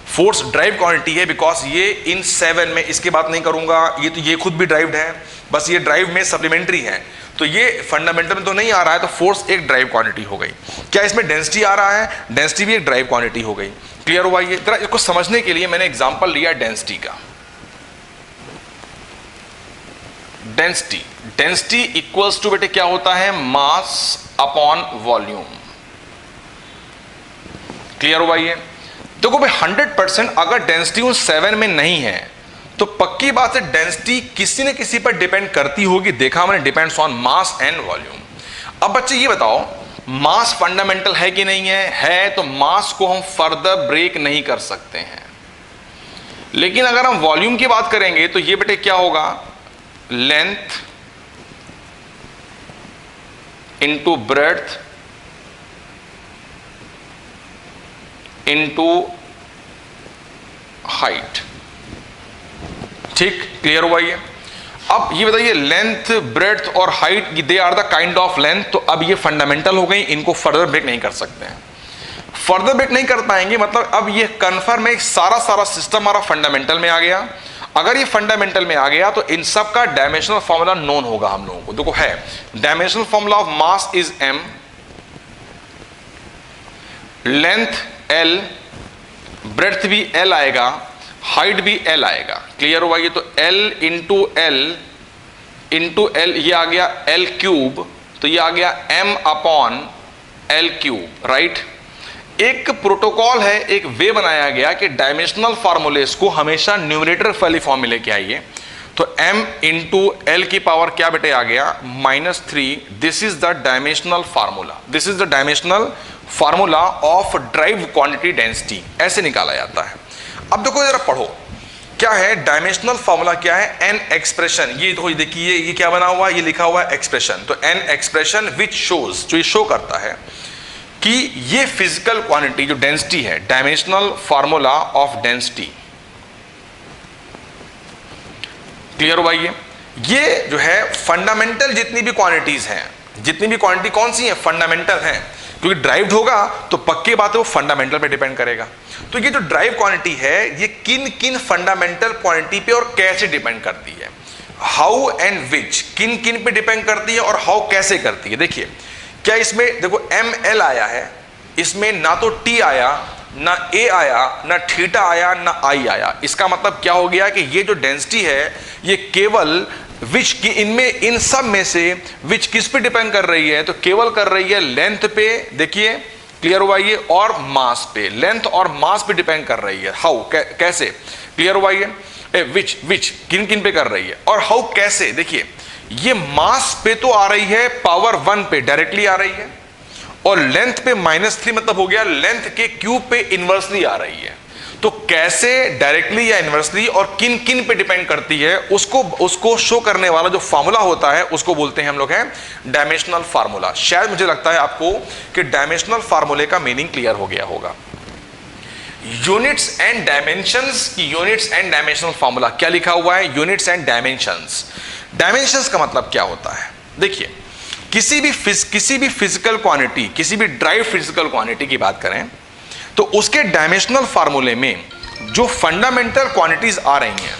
फोर्स ड्राइव क्वांटिटी है, बिकॉज ये इन 7 में, इसकी बात नहीं करूंगा, ये तो ये खुद भी ड्राइव्ड है, बस ये ड्राइव में सप्लीमेंट्री है, तो ये फंडामेंटल में तो नहीं आ रहा है, तो फोर्स एक ड्राइव क्वांटिटी हो गई। क्या इसमें डेंसिटी आ रहा है, डेंसिटी भी एक ड्राइव क्वांटिटी हो गई, क्लियर हुआ। ये जरा इसको समझने के लिए मैंने एग्जांपल लिया डेंसिटी का। डेंसिटी इक्वल्स टू बेटे क्या होता है, मास अपॉन वॉल्यूम, क्लियर हुआ। ये देखो भाई 100% अगर डेंसिटी उन 7 में नहीं है तो पक्की बात है डेंसिटी किसी न किसी पर डिपेंड करती होगी, देखा मैंने, depends on mass and volume. अब बच्चे ये बताओ मास फंडामेंटल है कि नहीं है, तो मास को हम फर्दर ब्रेक नहीं कर सकते हैं। लेकिन अगर हम वॉल्यूम की बात करेंगे तो ये बेटे क्या होगा, length into breadth into height, ठीक, क्लियर हुआ ये। अब ये बताइए लेंथ, ब्रेड्थ और height, they are the kind of length, तो अब ये फंडामेंटल हो गई, इनको फर्दर ब्रेक नहीं कर सकते हैं, फर्दर ब्रेक नहीं कर पाएंगे, मतलब अब ये कन्फर्म है सारा सिस्टम हमारा फंडामेंटल में आ गया। अगर ये फंडामेंटल में आ गया तो इन सब का डायमेंशनल फॉर्मूला नोन होगा हम लोगों को। देखो है dimensional formula of mass is m, length l, breadth भी l आएगा, हाइट भी l आएगा, क्लियर हुआ। ये तो l इंटू l ये आ गया l क्यूब, तो ये आ गया m upon l cube, right. एक प्रोटोकॉल है, एक वे बनाया गया कि डायमेंशनल फार्मूलेस को हमेशा न्यूमरेटर वाली फॉर्म में लेके आइए। तो m इंटू एल की पावर क्या बेटे आ गया -3, this is the dimensional formula, this is the dimensional formula of drive quantity density, ऐसे निकाला जाता है। अब देखो जरा पढ़ो क्या है डायमेंशनल फार्मूला, क्या है, एन एक्सप्रेशन। ये तो देखिए ये क्या बना हुआ, ये लिखा हुआ है एक्सप्रेशन, तो एन एक्सप्रेशन विच शोज, जो ये शो करता है कि ये फिजिकल क्वांटिटी जो डेंसिटी है, dimensional formula of density, clear हुआ। ये जो है फंडामेंटल जितनी भी क्वांटिटीज हैं, जितनी भी क्वांटिटी कौन सी है, फंडामेंटल हैं, क्योंकि ड्राइव्ड होगा तो पक्की बात है वो फंडामेंटल पे डिपेंड करेगा। तो ये जो ड्राइव क्वांटिटी है ये किन किन फंडामेंटल क्वांटिटी पे और कैसे डिपेंड करती है, हाउ एंड विच, किन किन पे डिपेंड करती है और हाउ कैसे करती है। देखिए क्या इसमें देखो ml आया है, इसमें ना तो t आया, ना a आया, ना थीटा आया, ना i आया। इसका मतलब क्या हो गया कि ये जो डेंसिटी है ये केवल विच की इनमें इन सब में से विच किस पे डिपेंड कर रही है, तो केवल कर रही है लेंथ पे, देखिए क्लियर हुआ ये, और मास पे, लेंथ और मास पे डिपेंड कर रही है। हाउ, कैसे, क्लियर हुआ ये, विच किन किन पे कर रही है, और हाउ कैसे, देखिए ये मास पे तो आ रही है पावर 1 पे डायरेक्टली आ रही है, और लेंथ पे -3 मतलब हो गया लेंथ के क्यूब पे इनवर्सली आ रही है। तो कैसे डायरेक्टली या इनवर्सली और किन किन पे डिपेंड करती है, उसको शो करने वाला जो फार्मूला होता है उसको बोलते हैं हम लोग हैं डायमेंशनल फार्मूला। शायद मुझे लगता है आपको कि डायमेंशनल फार्मूले का मीनिंग क्लियर हो गया होगा। यूनिट्स एंड डायमेंशंस की यूनिट्स एंड डायमेंशनल फार्मूला क्या लिखा हुआ है, यूनिट्स एंड डायमेंशंस। डायमेंशंस का मतलब क्या होता है, देखिए किसी भी फिजिकल क्वांटिटी, किसी भी ड्राइव फिजिकल क्वांटिटी की बात करें तो उसके डायमेंशनल फार्मूले में जो फंडामेंटल क्वांटिटीज आ रही हैं,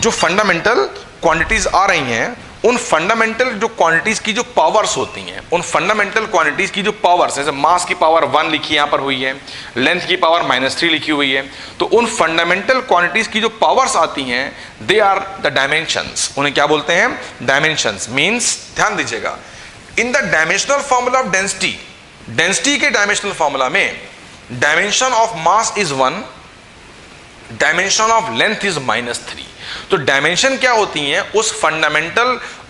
जो फंडामेंटल क्वांटिटीज आ रही हैं, उन फंडामेंटल जो क्वांटिटीज की जो पावर्स होती हैं, उन फंडामेंटल क्वांटिटीज की जो पावर्स, जैसे मास की पावर 1 लिखी यहां पर हुई है, लेंथ की पावर -3 लिखी हुई है, तो उन फंडामेंटल क्वांटिटीज की जो पावर्स आती हैं दे आर द डायमेंशंस। उन्हें क्या बोलते हैं, डायमेंशंस। मींस ध्यान दीजिएगा, in the dimensional formula of density, density के डायमेंशनल फार्मूला में dimension of mass is 1, dimension of length is -3। तो डायमेंशन क्या होती हैं,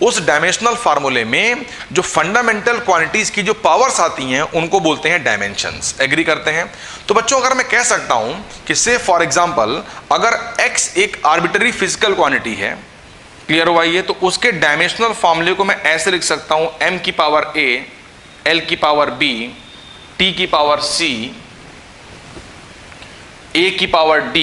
उस डायमेंशनल फार्मूले में जो फंडामेंटल क्वांटिटीज की जो पावर्स आती हैं उनको बोलते हैं डायमेंशंस। एग्री करते हैं। तो बच्चों अगर मैं कह सकता हूं कि से फॉर एग्जांपल अगर x एक आर्बिट्ररी फिजिकल क्वांटिटी है, क्लियर हुआ ये, तो उसके डायमेंशनल फार्मूले को मैं ऐसे लिख सकता हूं m की पावर a, l की पावर b, t की पावर c, a की पावर d,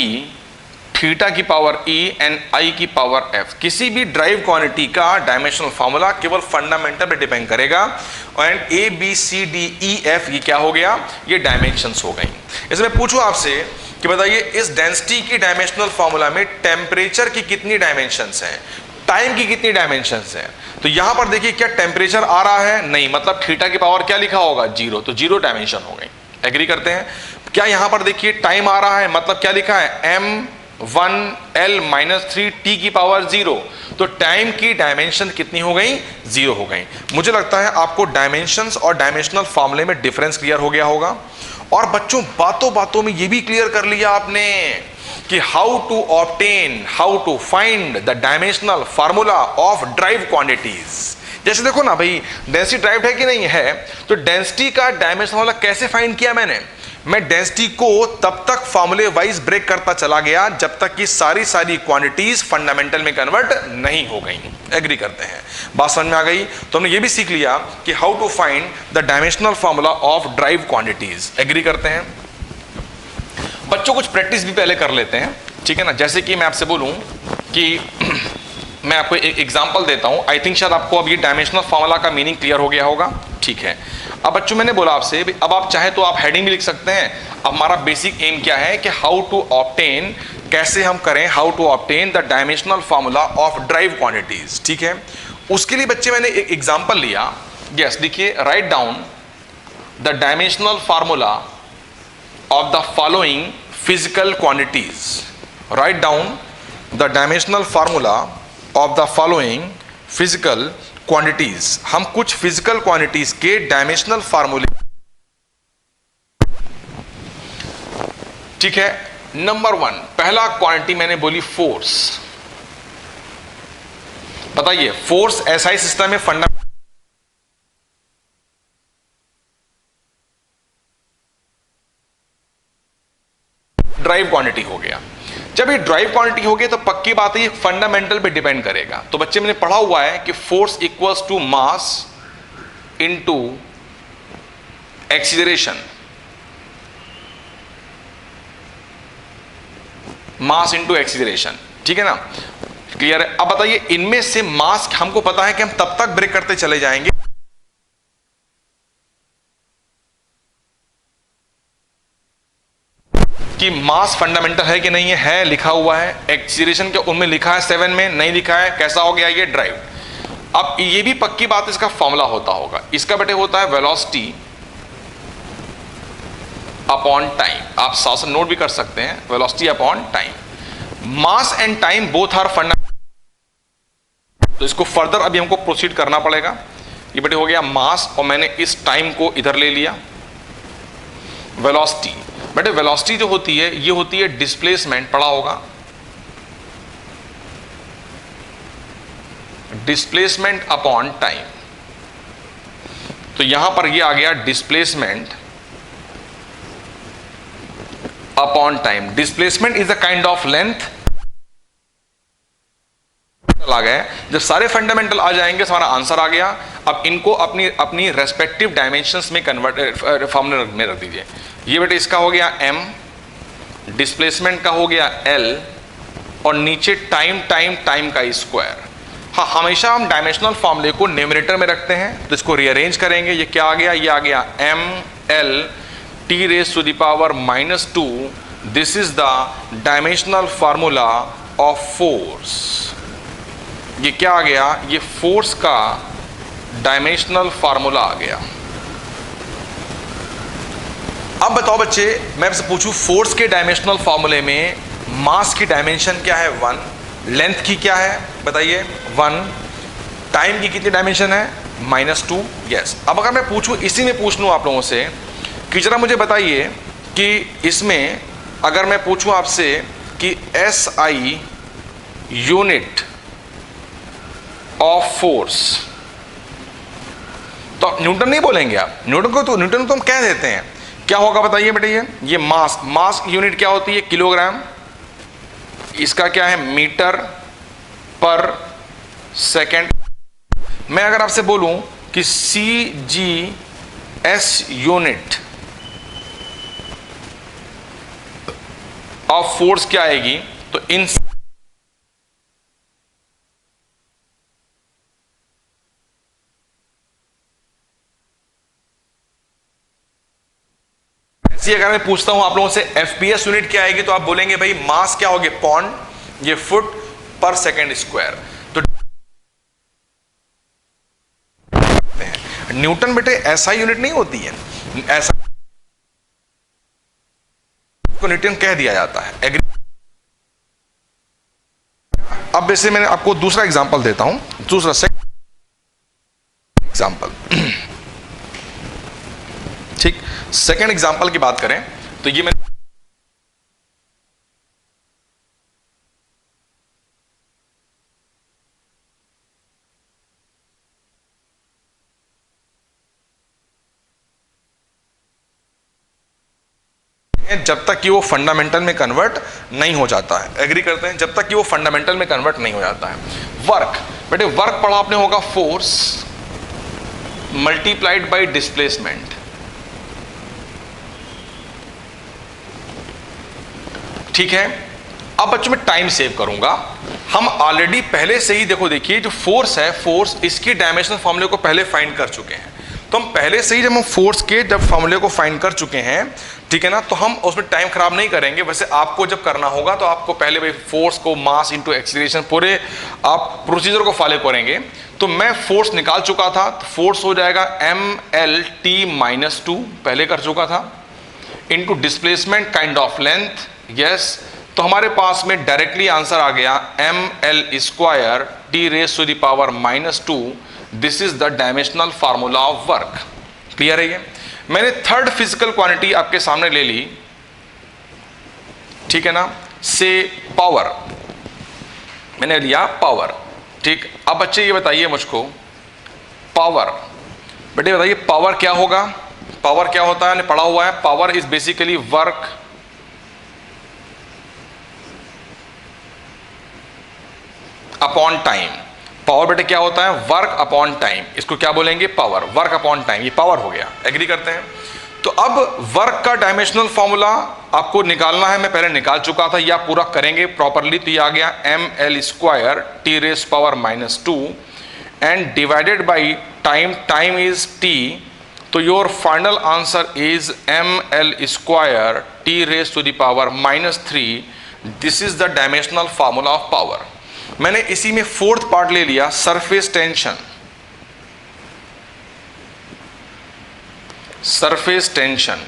थीटा की पावर e एंड i की पावर f। किसी भी ड्राइव क्वांटिटी का डायमेंशनल फार्मूला केवल फंडामेंटल पे डिपेंड करेगा, and a b c d e f ये क्या हो गया, ये डायमेंशंस हो गई। इसमें पूछूं आपसे कि बताइए इस डेंसिटी की डायमेंशनल फार्मूला में टेम्परेचर की कितनी डायमेंशंस हैं, टाइम की कितनी डायमेंशंस हैं। तो यहां पर देखिए क्या टेम्परेचर आ रहा है, नहीं, मतलब थीटा की पावर क्या लिखा होगा, 0, तो 0 डायमेंशन हो गई। एग्री करते हैं। क्या यहां पर देखिए टाइम आ रहा है, मतलब क्या लिखा है m1l-3 t की पावर 0, तो टाइम की डायमेंशन कितनी हो गई, 0 हो गई। मुझे लगता है आपको डायमेंशंस और डायमेंशनल फार्मूले में डिफरेंस क्लियर हो गया होगा। और बच्चों बातों बातों में ये भी क्लियर कर लिया आपने कि how to find the dimensional formula of derived quantities. जैसे देखो ना भाई, डेंसिटी ड्राइव है कि नहीं है, तो डेंसिटी का डायमेंशनल फार्मूला कैसे फाइंड किया मैंने, मैं डेंसिटी को तब तक फार्मूले वाइज ब्रेक करता चला गया जब तक कि सारी क्वांटिटीज फंडामेंटल में कन्वर्ट नहीं हो गई। एग्री करते हैं, बात समझ में आ गई। तो हमने ये भी सीख लिया कि how to find the dimensional formula of derived quantities. Agree करते हैं। बच्चों कुछ प्रैक्टिस भी पहले कर लेते हैं, ठीक है ना। जैसे कि मैं आपसे बोलूं कि मैं आपको एक एग्जांपल देता हूं, आई थिंक शायद आपको अब ये डायमेंशनल फार्मूला का मीनिंग क्लियर हो गया होगा, ठीक है। अब बच्चों मैंने बोला आपसे, अब आप चाहे तो आप हेडिंग भी लिख सकते हैं। अब हमारा बेसिक एम क्या है कि हाउ टू ऑब्टेन, कैसे हम करें, how to obtain the dimensional formula of derived quantities, ठीक है। उसके लिए बच्चे मैंने एक एग्जांपल लिया। यस, देखिए, write down the dimensional formula of the following physical quantities. Write down the dimensional formula of the following physical quantities. हम कुछ फिजिकल क्वांटिटीज के डायमेंशनल फार्मूले, ठीक है। नंबर 1, पहला क्वांटिटी मैंने बोली फोर्स। बताइए फोर्स एसआई सिस्टम में फंडामेंटल ड्राइव क्वांटिटी हो गया। जब ये ड्राइव क्वांटिटी हो गई तो पक्की बात है ये फंडामेंटल पे डिपेंड करेगा। तो बच्चे मैंने पढ़ा हुआ है कि force equals to mass into acceleration, mass into acceleration, ठीक है ना, क्लियर है। अब बताइए इनमें से मास हमको पता है कि हम तब तक ब्रेक करते चले जाएंगे कि मास फंडामेंटल है कि नहीं है लिखा हुआ है। एक्सीलरेशन के उनमें लिखा है 7 में, नहीं लिखा है, कैसा हो गया ये ड्राइव। अब ये भी पक्की बात इसका फॉर्मूला होता होगा, इसका बेटे होता है वेलोसिटी अपॉन टाइम। आप साथ साथ नोट भी कर सकते हैं, velocity upon time. Mass and time both are fundamental, तो इसको फर्दर अभी हमको प्रोसीड करना पड़ेगा। ये बेटे हो गया मास और मैंने इस टाइम को इधर ले लिया। वेलोसिटी, बेटे वेलोसिटी जो होती है ये होती है डिस्प्लेसमेंट, पढ़ा होगा, डिस्प्लेसमेंट अपॉन टाइम। तो यहां पर ये आ गया displacement upon time. Displacement is a kind of length. आ गए, जब सारे फंडामेंटल आ जाएंगे तो हमारा आंसर आ गया। अब इनको अपनी अपनी रेस्पेक्टिव डायमेंशंस में कन्वर्ट फॉर्मूले में रख दीजिए। ये बेटे इसका हो गया m, डिस्प्लेसमेंट का हो गया l, और नीचे टाइम टाइम टाइम का स्क्वायर। हाँ, हमेशा हम डायमेंशनल फॉर्मूले को न्यूमरेटर में रखते हैं, तो इसको रीअरेंज करेंगे। ये क्या आ गया, ये आ गया ml t⁻⁻²। This is the dimensional formula of force. ये क्या आ गया, ये फोर्स का डायमेंशनल फार्मूला आ गया। अब बताओ बच्चे, मैं आपसे पूछूं फोर्स के डायमेंशनल फार्मूले में मास की डायमेंशन क्या है 1, लेंथ की क्या है बताइए 1, टाइम की कितनी डायमेंशन है -2। यस, अब अगर मैं पूछूं, इसी में पूछ लूं आप लोगों से कि जरा मुझे बताइए कि इसमें अगर मैं पूछूं आपसे कि SI यूनिट ऑफ फोर्स, तो न्यूटन नहीं बोलेंगे आप, न्यूटन तो हम कह देते हैं। क्या होगा बताइए बेटे, ये मास यूनिट क्या होती है किलोग्राम, इसका क्या है मीटर पर सेकेंड। मैं अगर आपसे बोलूं कि CGS यूनिट ऑफ फोर्स क्या आएगी, तो इन अगर मैं पूछता हूं आप लोगों से FPS यूनिट क्या आएगी, तो आप बोलेंगे भाई मास क्या होगी पॉन्ड, ये फुट पर सेकेंड स्क्वायर। तो न्यूटन बेटे ऐसा यूनिट नहीं होती है, ऐसा को न्यूटन कह दिया जाता है। एग्री। अब वैसे मैंने आपको दूसरा एग्जांपल देता हूं, दूसरा एग्जांपल। ठीक, सेकेंड एग्जांपल की बात करें तो ये मैं जब तक कि वो फंडामेंटल में कन्वर्ट नहीं हो जाता है, एग्री करते हैं, जब तक कि वो फंडामेंटल में कन्वर्ट नहीं हो जाता है। वर्क बेटे, वर्क पढ़ा आपने होगा फोर्स मल्टीप्लाइड बाय डिस्प्लेसमेंट। ठीक है, अब बच्चों मैं टाइम सेव करूंगा। हम ऑलरेडी पहले से ही देखिए जो फोर्स है, फोर्स इसकी डायमेंशनल फॉर्मूले को पहले फाइंड कर चुके हैं। तो हम पहले से ही जब हम फोर्स के जब फॉर्मूले को फाइंड कर चुके हैं, ठीक है ना, तो हम उसमें टाइम खराब नहीं करेंगे। वैसे आपको जब करना होगा तो आपको पहले भाई फोर्स को मास इंटू एक्सीलरेशन पूरे आप प्रोसीजर को फॉलो करेंगे। तो मैं फोर्स निकाल चुका था, तो फोर्स हो जाएगा mLT-2 पहले कर चुका था, into displacement kind of length. Yes, तो हमारे पास में डायरेक्टली आंसर आ गया mL² T⁻⁻²। This is the dimensional formula of work. Clear है ये? मैंने थर्ड फिजिकल क्वांटिटी आपके सामने ले ली, ठीक है ना, से पावर, मैंने लिया पावर। ठीक, अब बच्चे ये बताइए मुझको पावर, बेटे बताइए पावर क्या होगा, पावर क्या होता है, पढ़ा हुआ है। Power is basically work upon time. Power बेटे क्या होता है, वर्क अपॉन टाइम। इसको क्या बोलेंगे, पावर, वर्क अपॉन टाइम, ये पावर हो गया। एग्री करते हैं? तो अब वर्क का डायमेंशनल फॉर्मूला आपको निकालना है, मैं पहले निकाल चुका था, या पूरा करेंगे प्रॉपरली। तो ये आ गया mL² T⁻⁻² and divided by time, time is t, तो your final answer is mL² T⁻⁻3। This is the dimensional formula of power. मैंने इसी में फोर्थ पार्ट ले लिया, सरफेस टेंशन। सरफेस टेंशन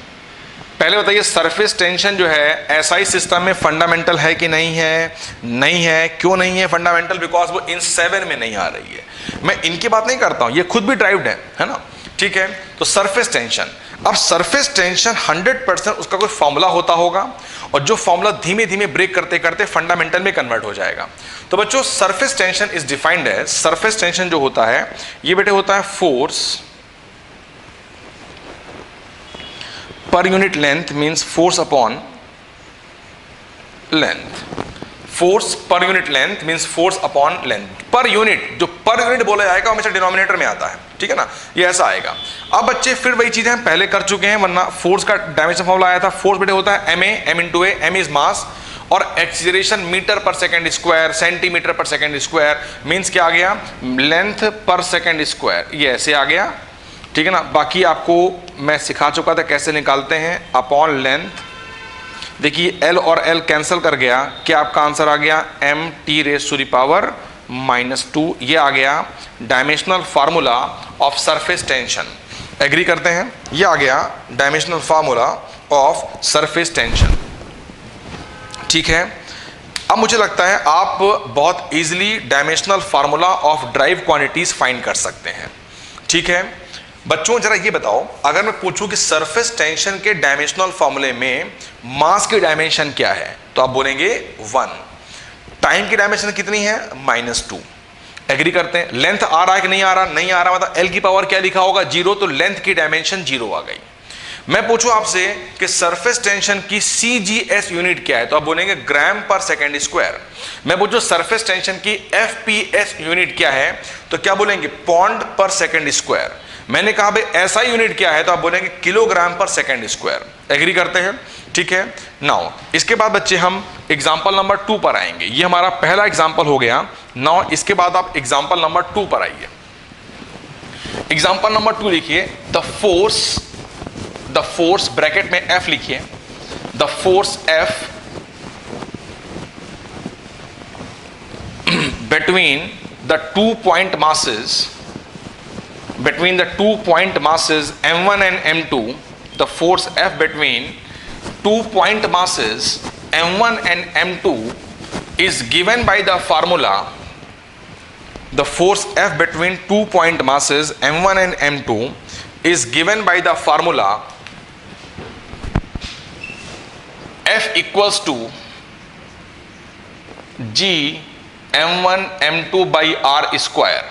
पहले बताइए सरफेस टेंशन जो है एसआई सिस्टम में फंडामेंटल है कि नहीं है? नहीं है। क्यों नहीं है फंडामेंटल? बिकॉज वो इन 7 में नहीं आ रही है। मैं इनकी बात नहीं करता हूं, ये खुद भी ड्राइव्ड है ना, ठीक है। तो सरफेस टेंशन, अब सरफेस टेंशन 100% उसका कोई फॉर्मूला होता होगा, और जो फॉर्मूला धीमे धीमे ब्रेक करते करते फंडामेंटल में कन्वर्ट हो जाएगा। तो बच्चों surface tension is defined as, surface tension जो होता है ये बेटे होता है force per unit length, means force upon length. Force per unit length means force upon length. Per unit, जो पर यूनिट बोला जाएगा हमेशा डिनोमिनेटर में आता है, ठीक है ना, ये ऐसा आएगा। अब बच्चे फिर वही चीजें हम पहले कर चुके हैं, वरना फोर्स का डायमेंशन फॉर्मूला आया था। फोर्स बेटे होता है M A, M into A, M is mass, और acceleration metre per second square, centimetre per second square, means क्या आ गया, लेंथ पर सेकेंड स्क्वायर, ये ऐसे आ गया, ठीक है ना। बाकी आपको मैं सिखा चुका था कैसे निकालते हैं, अपॉन लेंथ। देखिए एल और एल कैंसिल कर गया, क्या आपका आंसर आ गया M T raise to the power -2, ये आ गया dimensional formula of surface tension. Agree करते हैं? ये आ गया dimensional formula of surface tension, ठीक है। अब मुझे लगता है आप बहुत easily dimensional formula of derived quantities find कर सकते हैं, ठीक है। बच्चों जरा ये बताओ, अगर मैं पूछूं कि सरफेस टेंशन के डायमेंशनल फार्मूले में मास की डायमेंशन क्या है, तो आप बोलेंगे 1। टाइम की डायमेंशन कितनी है? -2। एग्री करते हैं? लेंथ आ रहा है कि नहीं आ रहा? नहीं आ रहा, मतलब एल की पावर क्या लिखा होगा? 0, तो लेंथ की डायमेंशन 0 आ गई। मैं पूछूं आपसे कि सरफेस टेंशन की CGS यूनिट क्या है, तो आप बोलेंगे ग्राम पर सेकेंड स्क्वायर। मैं पूछूं सरफेस टेंशन की FPS यूनिट क्या है, तो क्या बोलेंगे? पॉन्ड पर सेकेंड स्क्वायर। मैंने कहा भाई SI यूनिट क्या है, तो आप बोलेंगे किलोग्राम पर सेकेंड स्क्वायर। एग्री करते हैं? ठीक है। नाउ इसके बाद बच्चे हम एग्जाम्पल नंबर 2 पर आएंगे। ये हमारा पहला एग्जाम्पल हो गया। नाउ इसके बाद आप एग्जाम्पल नंबर 2 पर आइए। एग्जाम्पल नंबर 2 लिखिए, द फोर्स ब्रैकेट में F लिखिए, the force F between the 2 point masses, between the 2 point masses m1 and m2, the force F between 2 point masses m1 and m2 is given by the formula, the force F between 2 point masses m1 and m2 is given by the formula F equals to G m1 m2 by r square,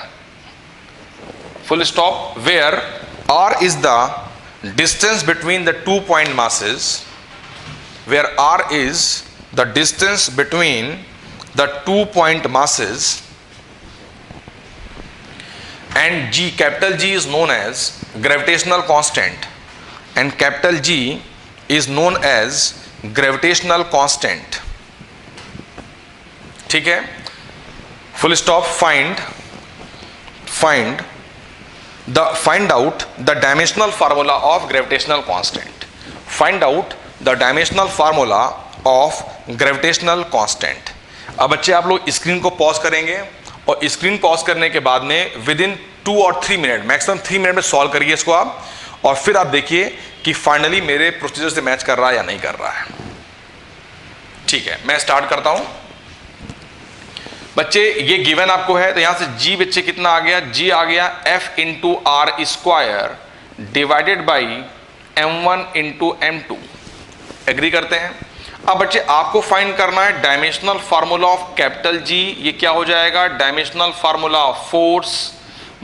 full stop, where r is the distance between the 2 point masses, where r is the distance between the 2 point masses, and G, capital G is known as gravitational constant, and capital G is known as gravitational constant, ठीक है। full stop, find out the dimensional formula of gravitational constant, find out the dimensional formula of gravitational constant। अब बच्चे आप लोग screen को pause करेंगे, और screen pause करने के बाद में विद इन 2 और 3 मिनट, मैक्सिमम 3 मिनट में सॉल्व करिए इसको आप, और फिर आप देखिए कि फाइनली मेरे प्रोसीजर से मैच कर रहा है या नहीं कर रहा है। ठीक है, मैं स्टार्ट करता हूं। बच्चे ये गिवन आपको है, तो यहां से G बच्चे कितना आ गया? G आ गया F into R square divided by m1 into m2। Agree करते हैं? अब बच्चे आपको फाइंड करना है dimensional formula of capital G। ये क्या हो जाएगा? Dimensional formula of force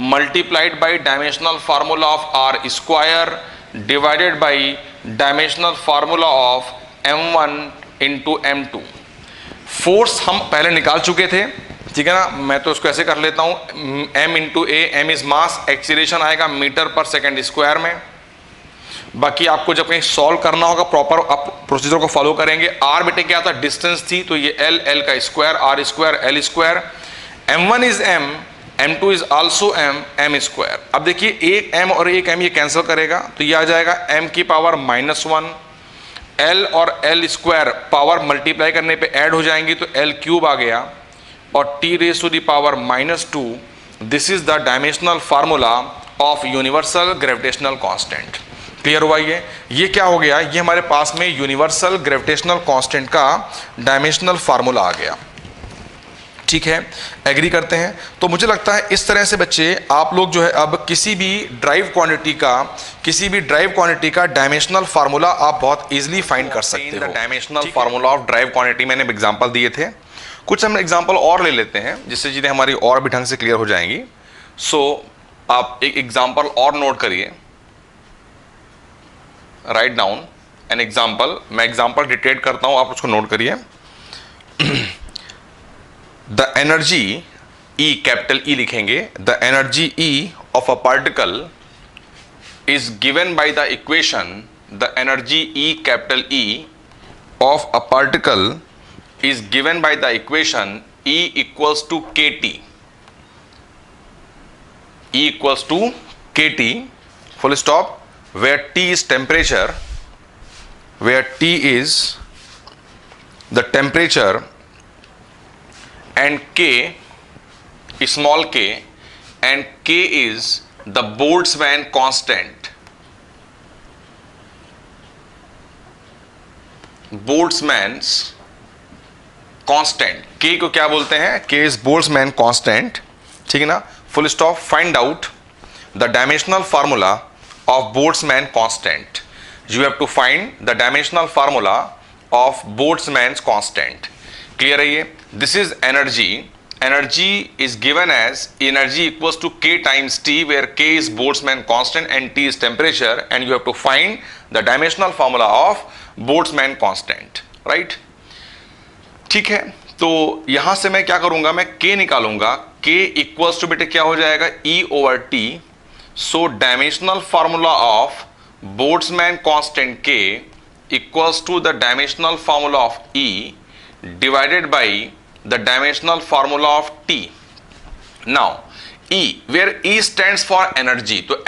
multiplied by dimensional formula of R square divided by dimensional formula of m1 into m2। Force हम पहले निकाल चुके थे, ठीक है ना। मैं तो उसको ऐसे कर लेता हूं, m into A, M is mass, acceleration आएगा मीटर पर सेकेंड स्क्वायर में। बाकी आपको जब कहीं सॉल्व करना होगा प्रॉपर आप प्रोसीजर को फॉलो करेंगे। आर बेटे क्या था? डिस्टेंस थी, तो ये एल, एल का square, R square, L square. m1 is m, m2 is also m, m square. अब देखिए एक m और एक m ये कैंसिल करेगा, तो ये आ जाएगा m की पावर -1, L और L स्क्वायर पावर मल्टीप्लाई करने पे ऐड हो जाएंगी, तो L क्यूब आ गया, और T raise to the power -2। This is the dimensional formula of universal gravitational constant. Clear हुआ? ये क्या हो गया, ये हमारे पास में यूनिवर्सल ग्रेविटेशनल कांस्टेंट का डायमेंशनल फार्मूला आ गया। ठीक है, एग्री करते हैं? तो मुझे लगता है इस तरह से बच्चे आप लोग जो है अब किसी भी ड्राइव क्वांटिटी का डायमेंशनल फार्मूला आप बहुत इजीली फाइंड कर सकते हो। Dimensional formula of drive quantity मैंने एग्जांपल दिए थे, कुछ हम एग्जांपल और ले लेते हैं जिससे चीज़ें हमारी और भी ढंग से क्लियर हो जाएंगी। सो आप एक एग्जांपल और नोट करिए, राइट डाउन एन एग्जांपल। मैं एग्जांपल डिटेक्ट करता हूं, आप उसको नोट करिए। The energy E, capital E लिखेंगे, the energy E of a particle is given by the equation, the energy E, capital E of a particle is given by the equation E equals to kT. E equals to kT, full stop, where T is temperature, where T is the temperature and K, small k, and K is the Boltzmann constant. Boltzmann's constant, के को क्या बोलते हैं, के is Boltzmann constant, ठीक है ना, full stop. Find out the dimensional formula of Boltzmann constant. You have to find the dimensional formula of Boltzmann constant. Clear है? ये this is energy, energy is given as energy equals to k times t, where k is Boltzmann constant and t is temperature, and you have to find the dimensional formula of Boltzmann constant, right? ठीक है, तो यहां से मैं क्या करूंगा, मैं k निकालूंगा, k इक्वल्स टू बेटे क्या हो जाएगा, E over T। So dimensional formula of Boltzmann constant k equals to the dimensional formula of E divided by the dimensional formula of T। Now E, where E stands for energy, तो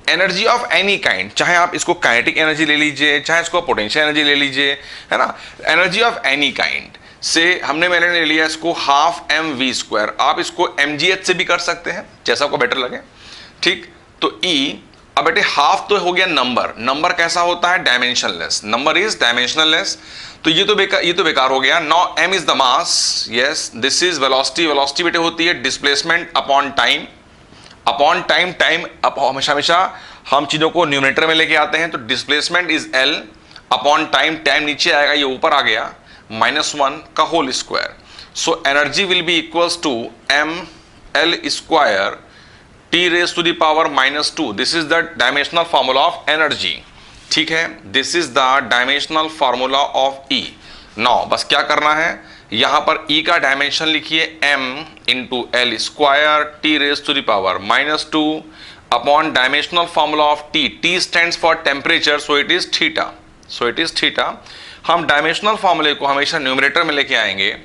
energy of any kind, चाहे आप इसको kinetic energy ले लीजिए, चाहे इसको potential energy ले लीजिए, है ना, एनर्जी ऑफ एनी काइंड से मैंने ले लिया इसको हाफ mv²। आप इसको mgh से भी कर सकते हैं, जैसा आपको बेटर लगे, ठीक। तो E, अब बेटे हाफ तो हो गया नंबर कैसा होता है, डायमेंशनलेस, नंबर इज डायमेंशनलेस, तो ये तो बेकार हो गया। Now m is the mass, yes, this is velocity बेटे होती है डिस्प्लेसमेंट अपॉन टाइम, टाइम हमेशा हम चीजों को न्यूमरेटर में लेके आते हैं, तो displacement is L upon time नीचे आएगा, ये ऊपर आ गया, -1 का whole square. So energy will be equals to mL² T raise to the power -2। This is the dimensional formula of energy, ठीक है, this is the dimensional formula of E। Now बस क्या करना है, यहां पर E का डायमेंशन लिखिए m into L² T raise to the power -2 upon dimensional formula of T। T stands for temperature, so it is theta. हम dimensional फार्मूले को हमेशा न्यूमरेटर में लेके आएंगे,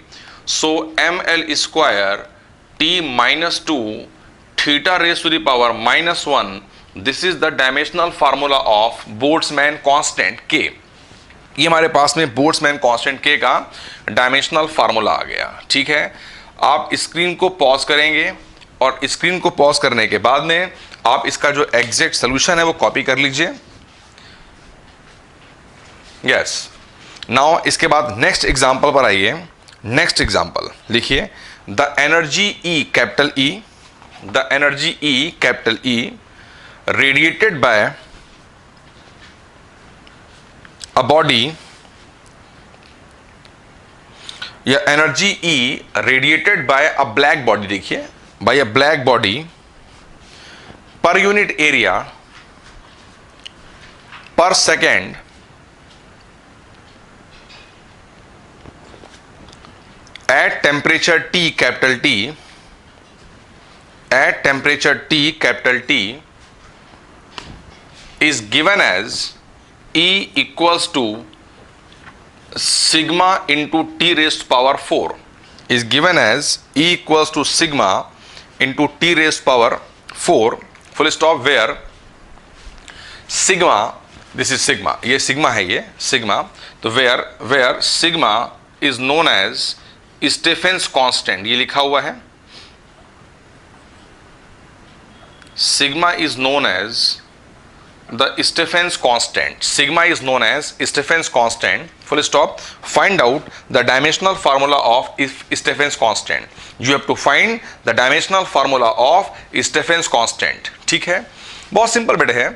so mL² T -2 theta raise to the power -1, this is the dimensional formula of Boltzmann constant K। ये हमारे पास में बोल्ट्जमैन कांस्टेंट K का डायमेंशनल फार्मूला आ गया, ठीक है। आप स्क्रीन को पॉज करेंगे और स्क्रीन को पॉज करने के बाद में आप इसका जो एग्जैक्ट सोल्यूशन है वो कॉपी कर लीजिए, यस। नाउ इसके बाद नेक्स्ट एग्जांपल पर आइए। नेक्स्ट एग्जांपल लिखिए, the energy E, capital E, the energy E, capital E radiated by a body, या energy E radiated by a black body, देखिए by a black body per unit area per second at temperature T, capital T, at temperature T, capital T is given as E equals to sigma into T raised power 4, is given as E equals to sigma into T raised power 4, full stop, where sigma, this is sigma, ये sigma है, ये sigma, तो where sigma is known as Stephen's constant, ये लिखा हुआ है, sigma is known as the Stephen's constant. Sigma is known as Stephen's constant. Full stop. Find out the dimensional formula of Stephen's constant. You have to find the dimensional formula of Stephen's constant. ठीक है, बहुत simple बेटे है.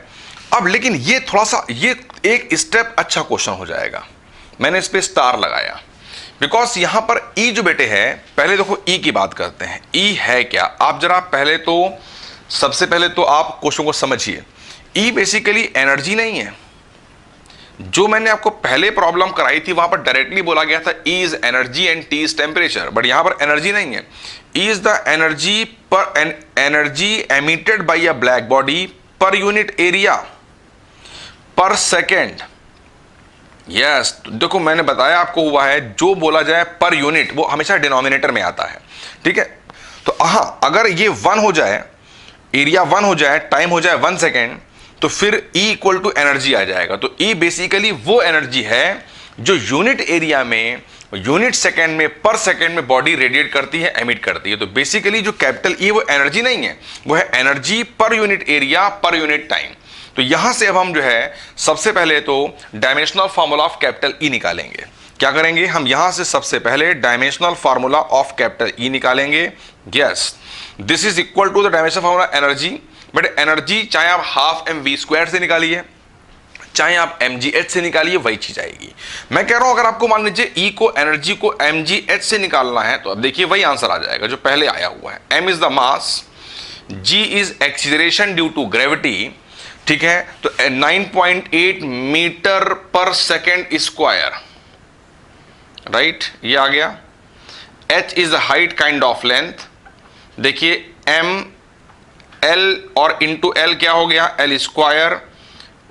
अब लेकिन ये थोड़ा सा, ये एक स्टेप अच्छा क्वेश्चन हो जाएगा. मैंने इस पे स्टार लगाया बिकॉज यहां पर E जो बेटे है, पहले देखो E की बात करते हैं. E है क्या, आप जरा पहले तो सबसे पहले तो आप क्वेश्चन को समझिए. E बेसिकली एनर्जी नहीं है. जो मैंने आपको पहले प्रॉब्लम कराई थी वहां पर डायरेक्टली बोला गया था E is energy and T is temperature, but यहां पर एनर्जी नहीं है. E इज द एनर्जी पर energy emitted by a black body per unit area per second. Yes, देखो मैंने बताया आपको हुआ है, जो बोला जाए पर यूनिट वो हमेशा डिनोमिनेटर में आता है. ठीक है, तो हाँ, अगर ये 1 हो जाए, एरिया 1 हो जाए, टाइम हो जाए 1 सेकेंड, तो फिर E इक्वल टू एनर्जी आ जाएगा. तो E बेसिकली वो एनर्जी है जो यूनिट एरिया में, यूनिट सेकेंड में, पर सेकेंड में बॉडी रेडिएट करती है, एमिट करती है. तो बेसिकली जो कैपिटल E वो एनर्जी नहीं है, वो है एनर्जी पर unit area per unit time. तो यहां से अब हम जो है सबसे पहले तो dimensional formula of capital E निकालेंगे. क्या करेंगे हम, यहां से सबसे पहले dimensional formula of capital E निकालेंगे. Yes, this is equal to the dimensional formula energy. But energy चाहे आप हाफ mv² से निकालिए, चाहे आप mgh से निकालिए, वही चीज आएगी. मैं कह रहा हूं अगर आपको मान लीजिए E को, एनर्जी को mgh से निकालना है, तो अब देखिए वही आंसर आ जाएगा जो पहले आया हुआ है. m is the mass, g is acceleration due to gravity. ठीक है, तो 9.8 metre per second square, right, ये आ गया. h is height kind of length. देखिए m l और इंटू l क्या हो गया, l square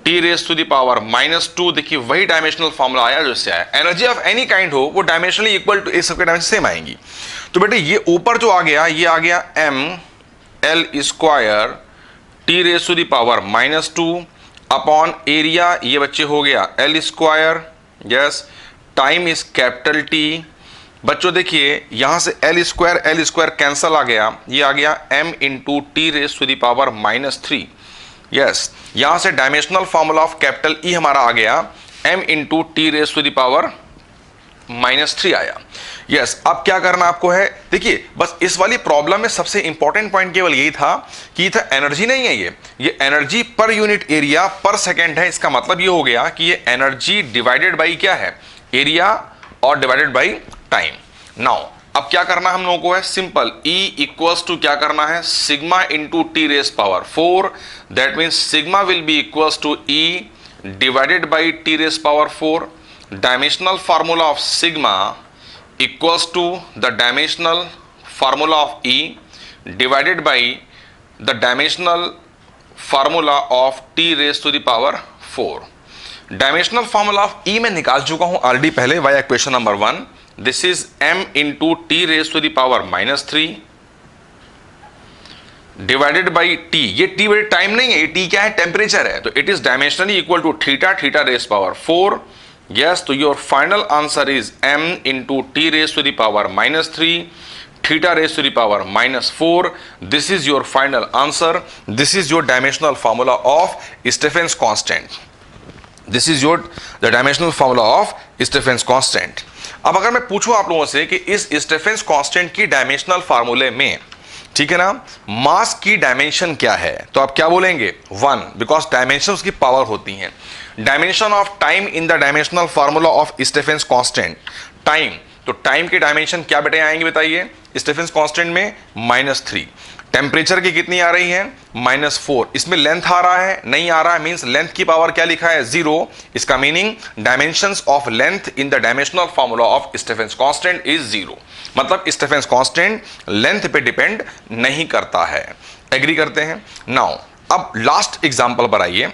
t raise to the power -2. देखिए वही डायमेंशनल फॉर्मूला आया जो इससे आया. एनर्जी ऑफ एनी काइंड हो वो डायमेंशनली इक्वल टू, इस सबके डायमेंशन सेम आएंगी. तो बेटे ये ऊपर जो आ गया, ये आ गया m l square t raise to the power -2 upon area, ये बच्चे हो गया l square. Yes, time is capital T. बच्चों देखिए यहां से l स्क्वायर कैंसल आ गया, ये आ गया m into T raise to the power -3. Yes, यहां से dimensional formula of capital E हमारा आ गया m into T raise to the power -3 आया. यस, अब क्या करना आपको है, देखिए बस इस वाली प्रॉब्लम में सबसे इंपॉर्टेंट पॉइंट केवल यही था कि ये था एनर्जी नहीं है, ये एनर्जी पर यूनिट एरिया पर सेकेंड है. इसका मतलब ये हो गया कि ये एनर्जी डिवाइडेड बाई क्या है, एरिया, और डिवाइडेड बाई टाइम. नाउ अब क्या करना हम लोगों को है, सिंपल. E इक्वल्स टू क्या करना है, sigma into T raise power 4. That means sigma will be equals to E divided by T raise power 4. Dimensional formula of sigma equals to the dimensional formula of E divided by the dimensional formula of T raised to the power 4. Dimensional formula of E मैं निकाल चुका हूं already पहले via equation number 1. This is m into T raise to the power -3 divided by T. ये T बड़े time नहीं है, ये T क्या है, टेम्परेचर है. तो it is dimensionally equal to theta raise power 4. Yes, तो your final answer is m into t raised to the power -3 theta raised to the power -4. This is your final answer. This is your dimensional formula of Stephen's constant. This is your the dimensional formula of Stephen's constant. अब अगर मैं पूछूं आप लोगों से कि इस Stephen's constant की डायमेंशनल फार्मूले में, ठीक है ना, मास की डायमेंशन क्या है, तो आप क्या बोलेंगे, 1, बिकॉज डायमेंशन उसकी पावर होती हैं. Dimension of time in the dimensional formula of Stephens constant, time, तो टाइम की डायमेंशन क्या बेटे आएंगे बताइए स्टेफेंस कांस्टेंट में, -3. टेम्परेचर की कितनी आ रही है, -4. इसमें लेंथ आ रहा है, नहीं आ रहा है, मींस लेंथ की पावर क्या लिखा है, 0. इसका meaning dimensions of length in the dimensional formula of Stephens constant is 0. मतलब स्टेफेंस कांस्टेंट लेंथ पे डिपेंड नहीं करता है. एग्री करते हैं. नाउ अब लास्ट एग्जांपल पर आइए.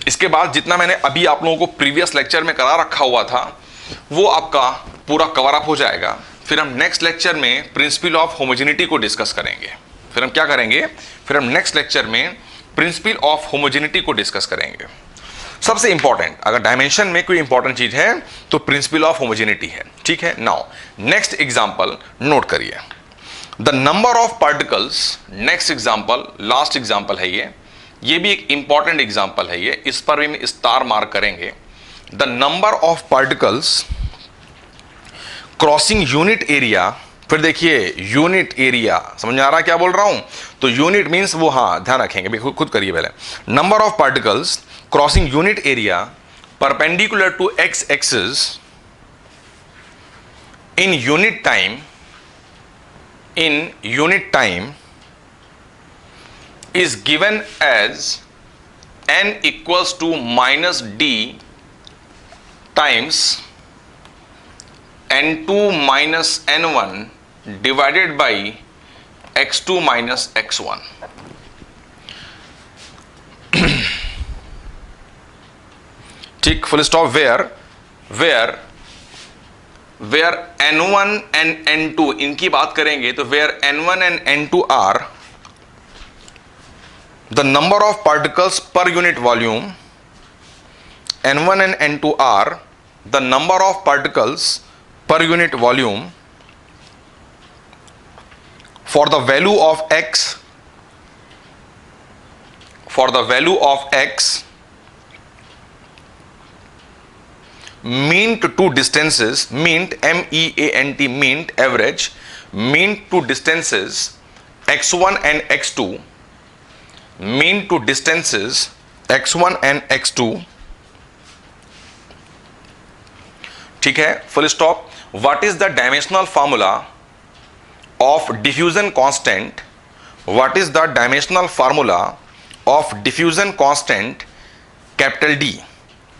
इसके बाद जितना मैंने अभी आप लोगों को प्रीवियस लेक्चर में करा रखा हुआ था वो आपका पूरा कवर अप हो जाएगा. फिर हम नेक्स्ट लेक्चर में प्रिंसिपल ऑफ होमोजेनिटी को डिस्कस करेंगे. फिर हम क्या करेंगे, फिर हम नेक्स्ट लेक्चर में प्रिंसिपल ऑफ होमोजेनिटी को डिस्कस करेंगे. सबसे इंपॉर्टेंट, अगर डायमेंशन में कोई इंपॉर्टेंट चीज है तो प्रिंसिपल ऑफ होमोजेनिटी है. ठीक है. नाउ नेक्स्ट एग्जांपल नोट करिए. The number of particles, next example, last example है ये. ये भी एक इंपॉर्टेंट एग्जांपल है, ये इस पर भी स्टार मार्क करेंगे। The number of particles crossing unit area, फिर देखिए यूनिट एरिया, समझ में आ रहा है क्या बोल रहा हूं? तो यूनिट मींस वो, हाँ ध्यान रखेंगे, खुद करिए पहले। Number of particles crossing unit area perpendicular to X axis in unit time is given as n equals to minus d times n2 minus n1 divided by x2 minus x1. ठीक, full stop. where n1 and n2 इनकी बात करेंगे तो where n1 and n2 are the number of particles per unit volume, n1 and n2 are the number of particles per unit volume for the value of x, mean to two distances, mean MEANT, mean average, mean to distances x1 and x2, mean to distances x1 and x2, ठीक है, full stop. What is the dimensional formula of diffusion constant, what is the dimensional formula of diffusion constant capital D,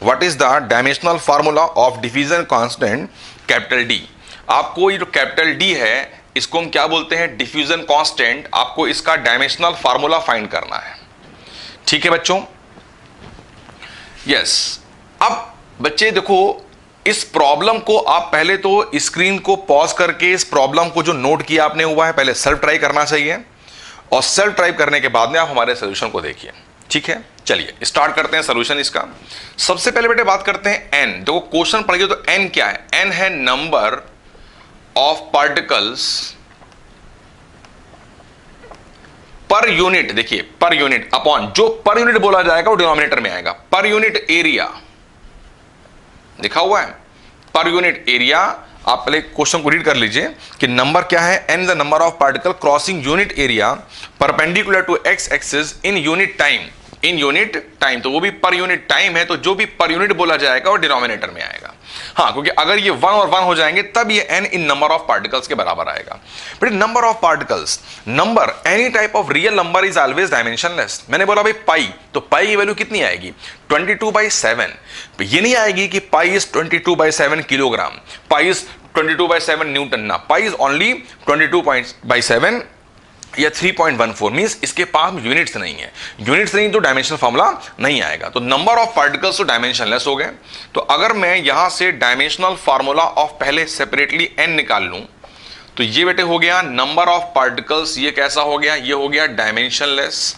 what is the dimensional formula of diffusion constant capital D. आपको ये जो capital D है इसको हम क्या बोलते हैं? Diffusion constant. आपको इसका डायमेंशनल फार्मूला फाइंड करना है, ठीक है बच्चों? यस। अब बच्चे देखो, इस प्रॉब्लम को आप पहले तो स्क्रीन को पॉज करके इस प्रॉब्लम को जो नोट किया आपने हुआ है पहले सेल्फ ट्राई करना चाहिए, और सेल्फ ट्राई करने के बाद में आप हमारे सोल्यूशन को देखिए, ठीक है? चलिए स्टार्ट करते हैं सोल्यूशन इसका। सबसे पहले बेटे बात करते हैं एन। देखो क्वेश्चन पढ़िए तो एन क्या है? एन है number of particles per unit. देखिए पर यूनिट अपॉन, जो पर यूनिट बोला जाएगा वो डिनोमिनेटर में आएगा। पर यूनिट एरिया लिखा हुआ है, पर यूनिट एरिया। आप पहले क्वेश्चन को रीड कर लीजिए कि नंबर क्या है? N the number of particle crossing unit area perpendicular to X axis in unit time, in unit time. तो वो भी पर यूनिट टाइम है, तो जो भी पर यूनिट बोला जाएगा वो डिनोमिनेटर में आएगा। हाँ, क्योंकि अगर ये 1 और 1 हो जाएंगे तब ये n in number of particles के बराबर आएगा। But number of particles, number any type of real number is always dimensionless. मैंने बोला भाई पाई, तो पाई की वैल्यू कितनी आएगी? 22/7। ये नहीं आएगी कि pi is 22/7 kilogram, pi is 22/7 Newton ना, पाई इज ओनली 22/7 या 3.14। मींस इसके पास यूनिट्स नहीं है, यूनिट्स नहीं तो डायमेंशनल फार्मूला नहीं आएगा। तो नंबर ऑफ पार्टिकल्स तो डायमेंशनलेस हो गए। तो अगर मैं यहां से डायमेंशनल फार्मूला ऑफ पहले सेपरेटली n निकाल लूं तो ये बेटे हो गया नंबर ऑफ पार्टिकल्स। ये कैसा हो गया? ये हो गया डायमेंशनलेस।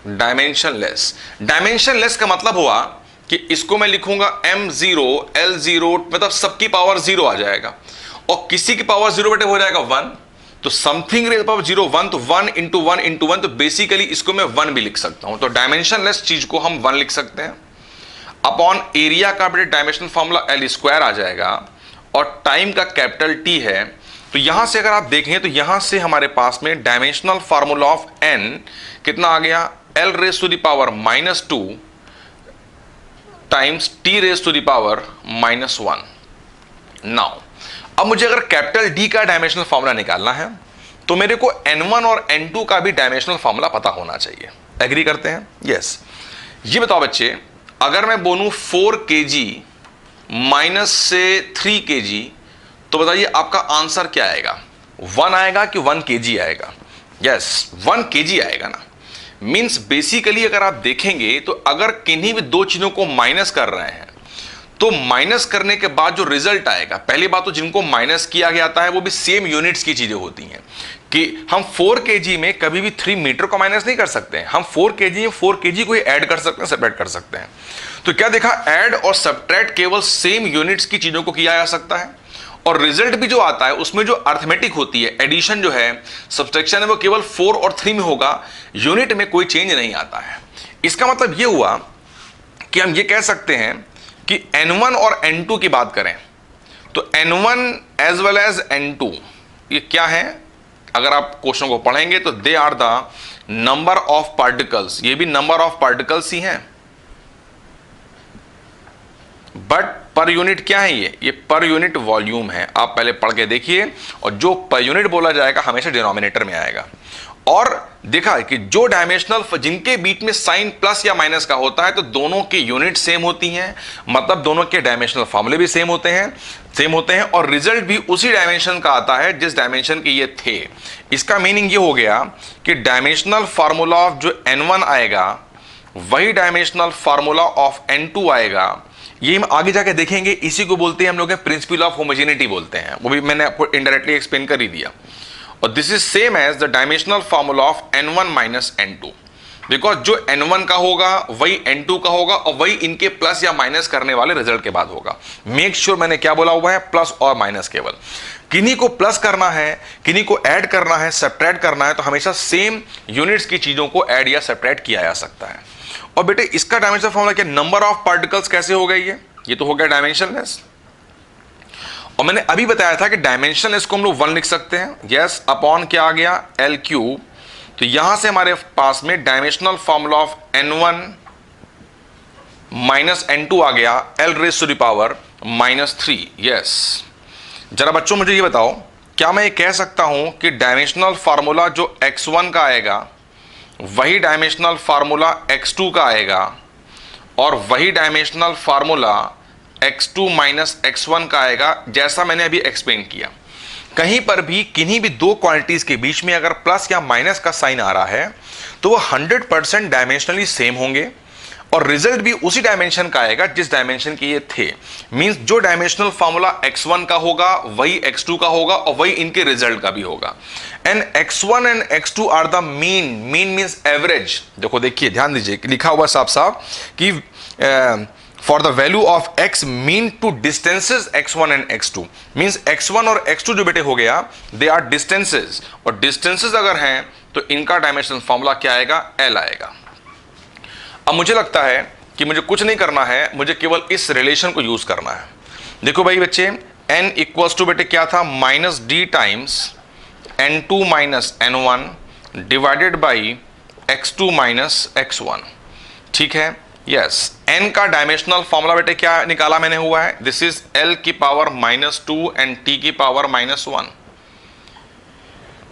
डायमेंशनलेस, डायमेंशनलेस का मतलब हुआ कि इसको मैं लिखूंगा m0 l0, मतलब सबकी पावर 0 आ जाएगा, और किसी की पावर 0 बेटे हो जाएगा 1। तो समथिंग रेज पावर 0 1, तो 1 इंटू 1 इंटू 1, तो बेसिकली इसको मैं 1 भी लिख सकता हूं। तो डायमेंशनलेस चीज को हम 1 लिख सकते हैं। अपॉन एरिया का बेटे डायमेंशनल फॉर्मूला l² आ जाएगा, और टाइम का कैपिटल T है। तो यहां से अगर आप देखें तो यहां से हमारे पास में डायमेंशनल फॉर्मूला ऑफ n कितना आ गया? l⁻⁻² times t⁻⁻1। नाउ अब मुझे अगर कैपिटल D का डायमेंशनल फॉर्मूला निकालना है तो मेरे को n1 और n2 का भी डायमेंशनल फॉर्मूला पता होना चाहिए। एग्री करते हैं? यस। ये बताओ बच्चे, अगर मैं बोलूं 4 kg माइनस से 3 kg, तो बताइए आपका आंसर क्या आएगा? 1 आएगा कि 1 kg आएगा? यस, 1 kg आएगा ना। मींस बेसिकली अगर आप देखेंगे तो अगर किन्हीं भी दो चीजों को माइनस कर रहे हैं तो माइनस करने के बाद जो रिजल्ट आएगा, पहली बात तो जिनको माइनस किया गया है वो भी सेम यूनिट्स की चीजें होती हैं कि हम 4 kg में कभी भी 3 मीटर को माइनस नहीं कर सकते हैं। हम 4 kg में 4 kg को ही ऐड कर सकते हैं, सेपरेट कर सकते हैं। तो क्या देखा? ऐड और सब्ट्रैक्ट केवल सेम यूनिट्स की चीजों को किया जा सकता है, और रिजल्ट भी जो आता है उसमें जो अर्थमेटिक होती है, एडिशन जो है, सब्ट्रैक्शन है, वो केवल 4 और 3 में होगा, यूनिट में कोई चेंज नहीं आता है। इसका मतलब ये हुआ कि हम ये कह सकते हैं कि N1 और N2 की बात करें तो N1 as well as N2 ये क्या है, अगर आप क्वेश्चन को पढ़ेंगे तो they are the number of particles, ये भी नंबर ऑफ पार्टिकल्स ही हैं, बट पर यूनिट क्या है, ये पर यूनिट वॉल्यूम है। आप पहले पढ़ के देखिए, और जो पर यूनिट बोला जाएगा हमेशा डिनोमिनेटर में आएगा। और देखा कि जो डायमेंशनल जिनके बीच में साइन प्लस या माइनस का होता है तो दोनों की यूनिट सेम होती हैं, मतलब दोनों के डायमेंशनल फॉर्मूले भी सेम होते हैं और रिजल्ट भी उसी डायमेंशन का आता है जिस डायमेंशन के ये थे। इसका मीनिंग ये हो गया कि डायमेंशनल फार्मूला ऑफ जो N1 आएगा वही डायमेंशनल फार्मूला ऑफ N2 आएगा। ये हम आगे जाके देखेंगे, इसी को बोलते हैं हम लोग प्रिंसिपल ऑफ होमोजेनिटी बोलते हैं, वो भी मैंने आपको इनडायरेक्टली एक्सप्लेन कर ही दिया। और this is same as the dimensional formula of N1 minus N2, because जो N1 का होगा वही N2 का होगा और वही इनके प्लस या माइनस करने वाले रिजल्ट के बाद होगा। मेक श्योर मैंने क्या बोला हुआ है, प्लस और माइनस केवल। किन्हीं को प्लस करना है, किन्हीं को ऐड करना है, सब्ट्रैक्ट करना है, तो हमेशा सेम यूनिट्स की चीजों को ऐड या सब्ट्रैक्ट किया जा सकता है। और बेटे इसका डायमेंशनल फार्मूला क्या, नंबर ऑफ पार्टिकल्स कैसे हो गई, ये तो हो गया डायमेंशनलेस। और मैंने अभी बताया था कि डायमेंशनलेस को हम लोग 1 लिख सकते हैं, यस, अपॉन क्या आ गया, L क्यूब। तो यहां से हमारे पास में dimensional formula of N1 minus N2 आ गया, L raise to the power -3। Yes, जरा बच्चों मुझे ये बताओ, क्या मैं ये कह सकता हूं कि डायमेंशनल फार्मूला जो X1 का आएगा वही डायमेंशनल फार्मूला X2 का आएगा और वही dimensional formula X2 minus X1 का आएगा, जैसा मैंने अभी एक्सप्लेन किया। कहीं पर भी किन्हीं भी दो क्वांटिटीज के बीच में अगर प्लस या माइनस का साइन आ रहा है तो वो 100% डायमेंशनली सेम होंगे और रिजल्ट भी उसी डायमेंशन का आएगा जिस डायमेंशन के ये थे। मींस जो डायमेंशनल फार्मूला X1 का होगा वही X2 का होगा और वही इनके रिजल्ट का भी होगा। And X1 and X2 are the mean means average. देखो देखिए ध्यान दीजिए, लिखा हुआ साफ साफ कि for the value of x mean to distances x1 and x2। Means x1 और x2 जो बेटे हो गया दे आर डिस्टेंसेज, और डिस्टेंसेज अगर हैं तो इनका डायमेंशनल फार्मूला क्या आएगा, L आएगा। अब मुझे लगता है कि मुझे कुछ नहीं करना है, मुझे केवल इस रिलेशन को यूज करना है। देखो भाई बच्चे, n इक्वल्स टू बेटे क्या था, -d times N2 minus N1 divided by x2 minus x1। ठीक है, यस, n का डायमेंशनल फॉर्मूला बेटे क्या निकाला मैंने हुआ है, दिस इज L की पावर -2 एंड t की पावर -1।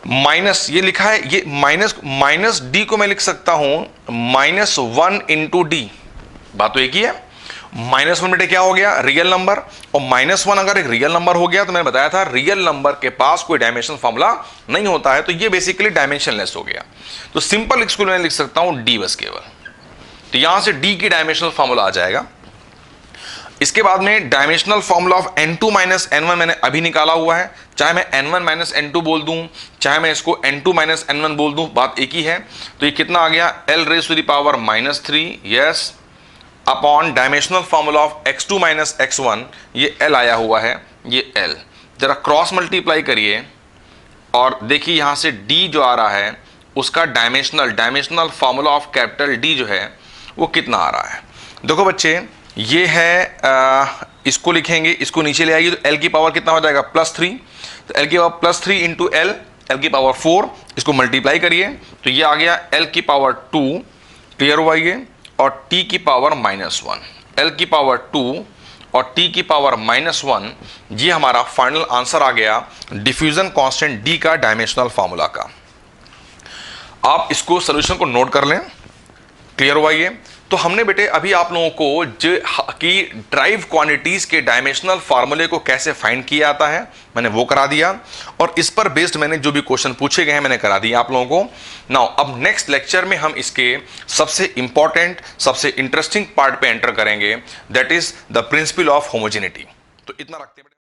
माइनस ये लिखा है, ये माइनस d को मैं लिख सकता हूं -1 इंटू डी। बात तो एक ही है। -1 बेटे क्या हो गया, रियल नंबर, और -1 अगर एक रियल नंबर हो गया तो मैंने बताया था रियल नंबर के पास कोई डायमेंशनल फॉर्मूला नहीं होता है, तो ये बेसिकली डायमेंशनलेस हो गया। तो सिंपल इसको मैं लिख सकता हूं d बस केवल। तो यहां से d की डायमेंशनल फार्मूला आ जाएगा। इसके बाद में dimensional formula of N2 minus N1 मैंने अभी निकाला हुआ है, चाहे मैं N1 माइनस N2 बोल दूं, चाहे मैं इसको N2 माइनस N1 बोल दूं, बात एक ही है। तो ये कितना आ गया, L raise to the power -3, yes, upon dimensional formula of X2 minus X1, ये L आया हुआ है, ये L। जरा क्रॉस मल्टीप्लाई करिए और देखिए यहां से D जो आ रहा है उसका dimensional formula of capital D जो है वो कितना आ रहा है। देखो बच्चे, ये है इसको लिखेंगे, इसको नीचे ले आइए तो L की पावर कितना हो जाएगा, +3। तो L की पावर +3 इंटू L की पावर 4, इसको मल्टीप्लाई करिए तो ये आ गया L की पावर 2, क्लियर हुआ ये, और T की पावर -1। L की पावर 2 और T की पावर -1, ये हमारा फाइनल आंसर आ गया डिफ्यूजन कांस्टेंट D का डायमेंशनल फार्मूला का। आप इसको सोल्यूशन को नोट कर लें, क्लियर हुआ ये। तो हमने बेटे अभी आप लोगों को जो कि ड्राइव क्वांटिटीज के डायमेंशनल फार्मूले को कैसे फाइंड किया जाता है मैंने वो करा दिया, और इस पर बेस्ड मैंने जो भी क्वेश्चन पूछे गए हैं मैंने करा दिया आप लोगों को। नाउ अब नेक्स्ट लेक्चर में हम इसके सबसे इंपॉर्टेंट, सबसे इंटरेस्टिंग पार्ट पे एंटर करेंगे, that is the principle of homogeneity. तो इतना रखते हैं।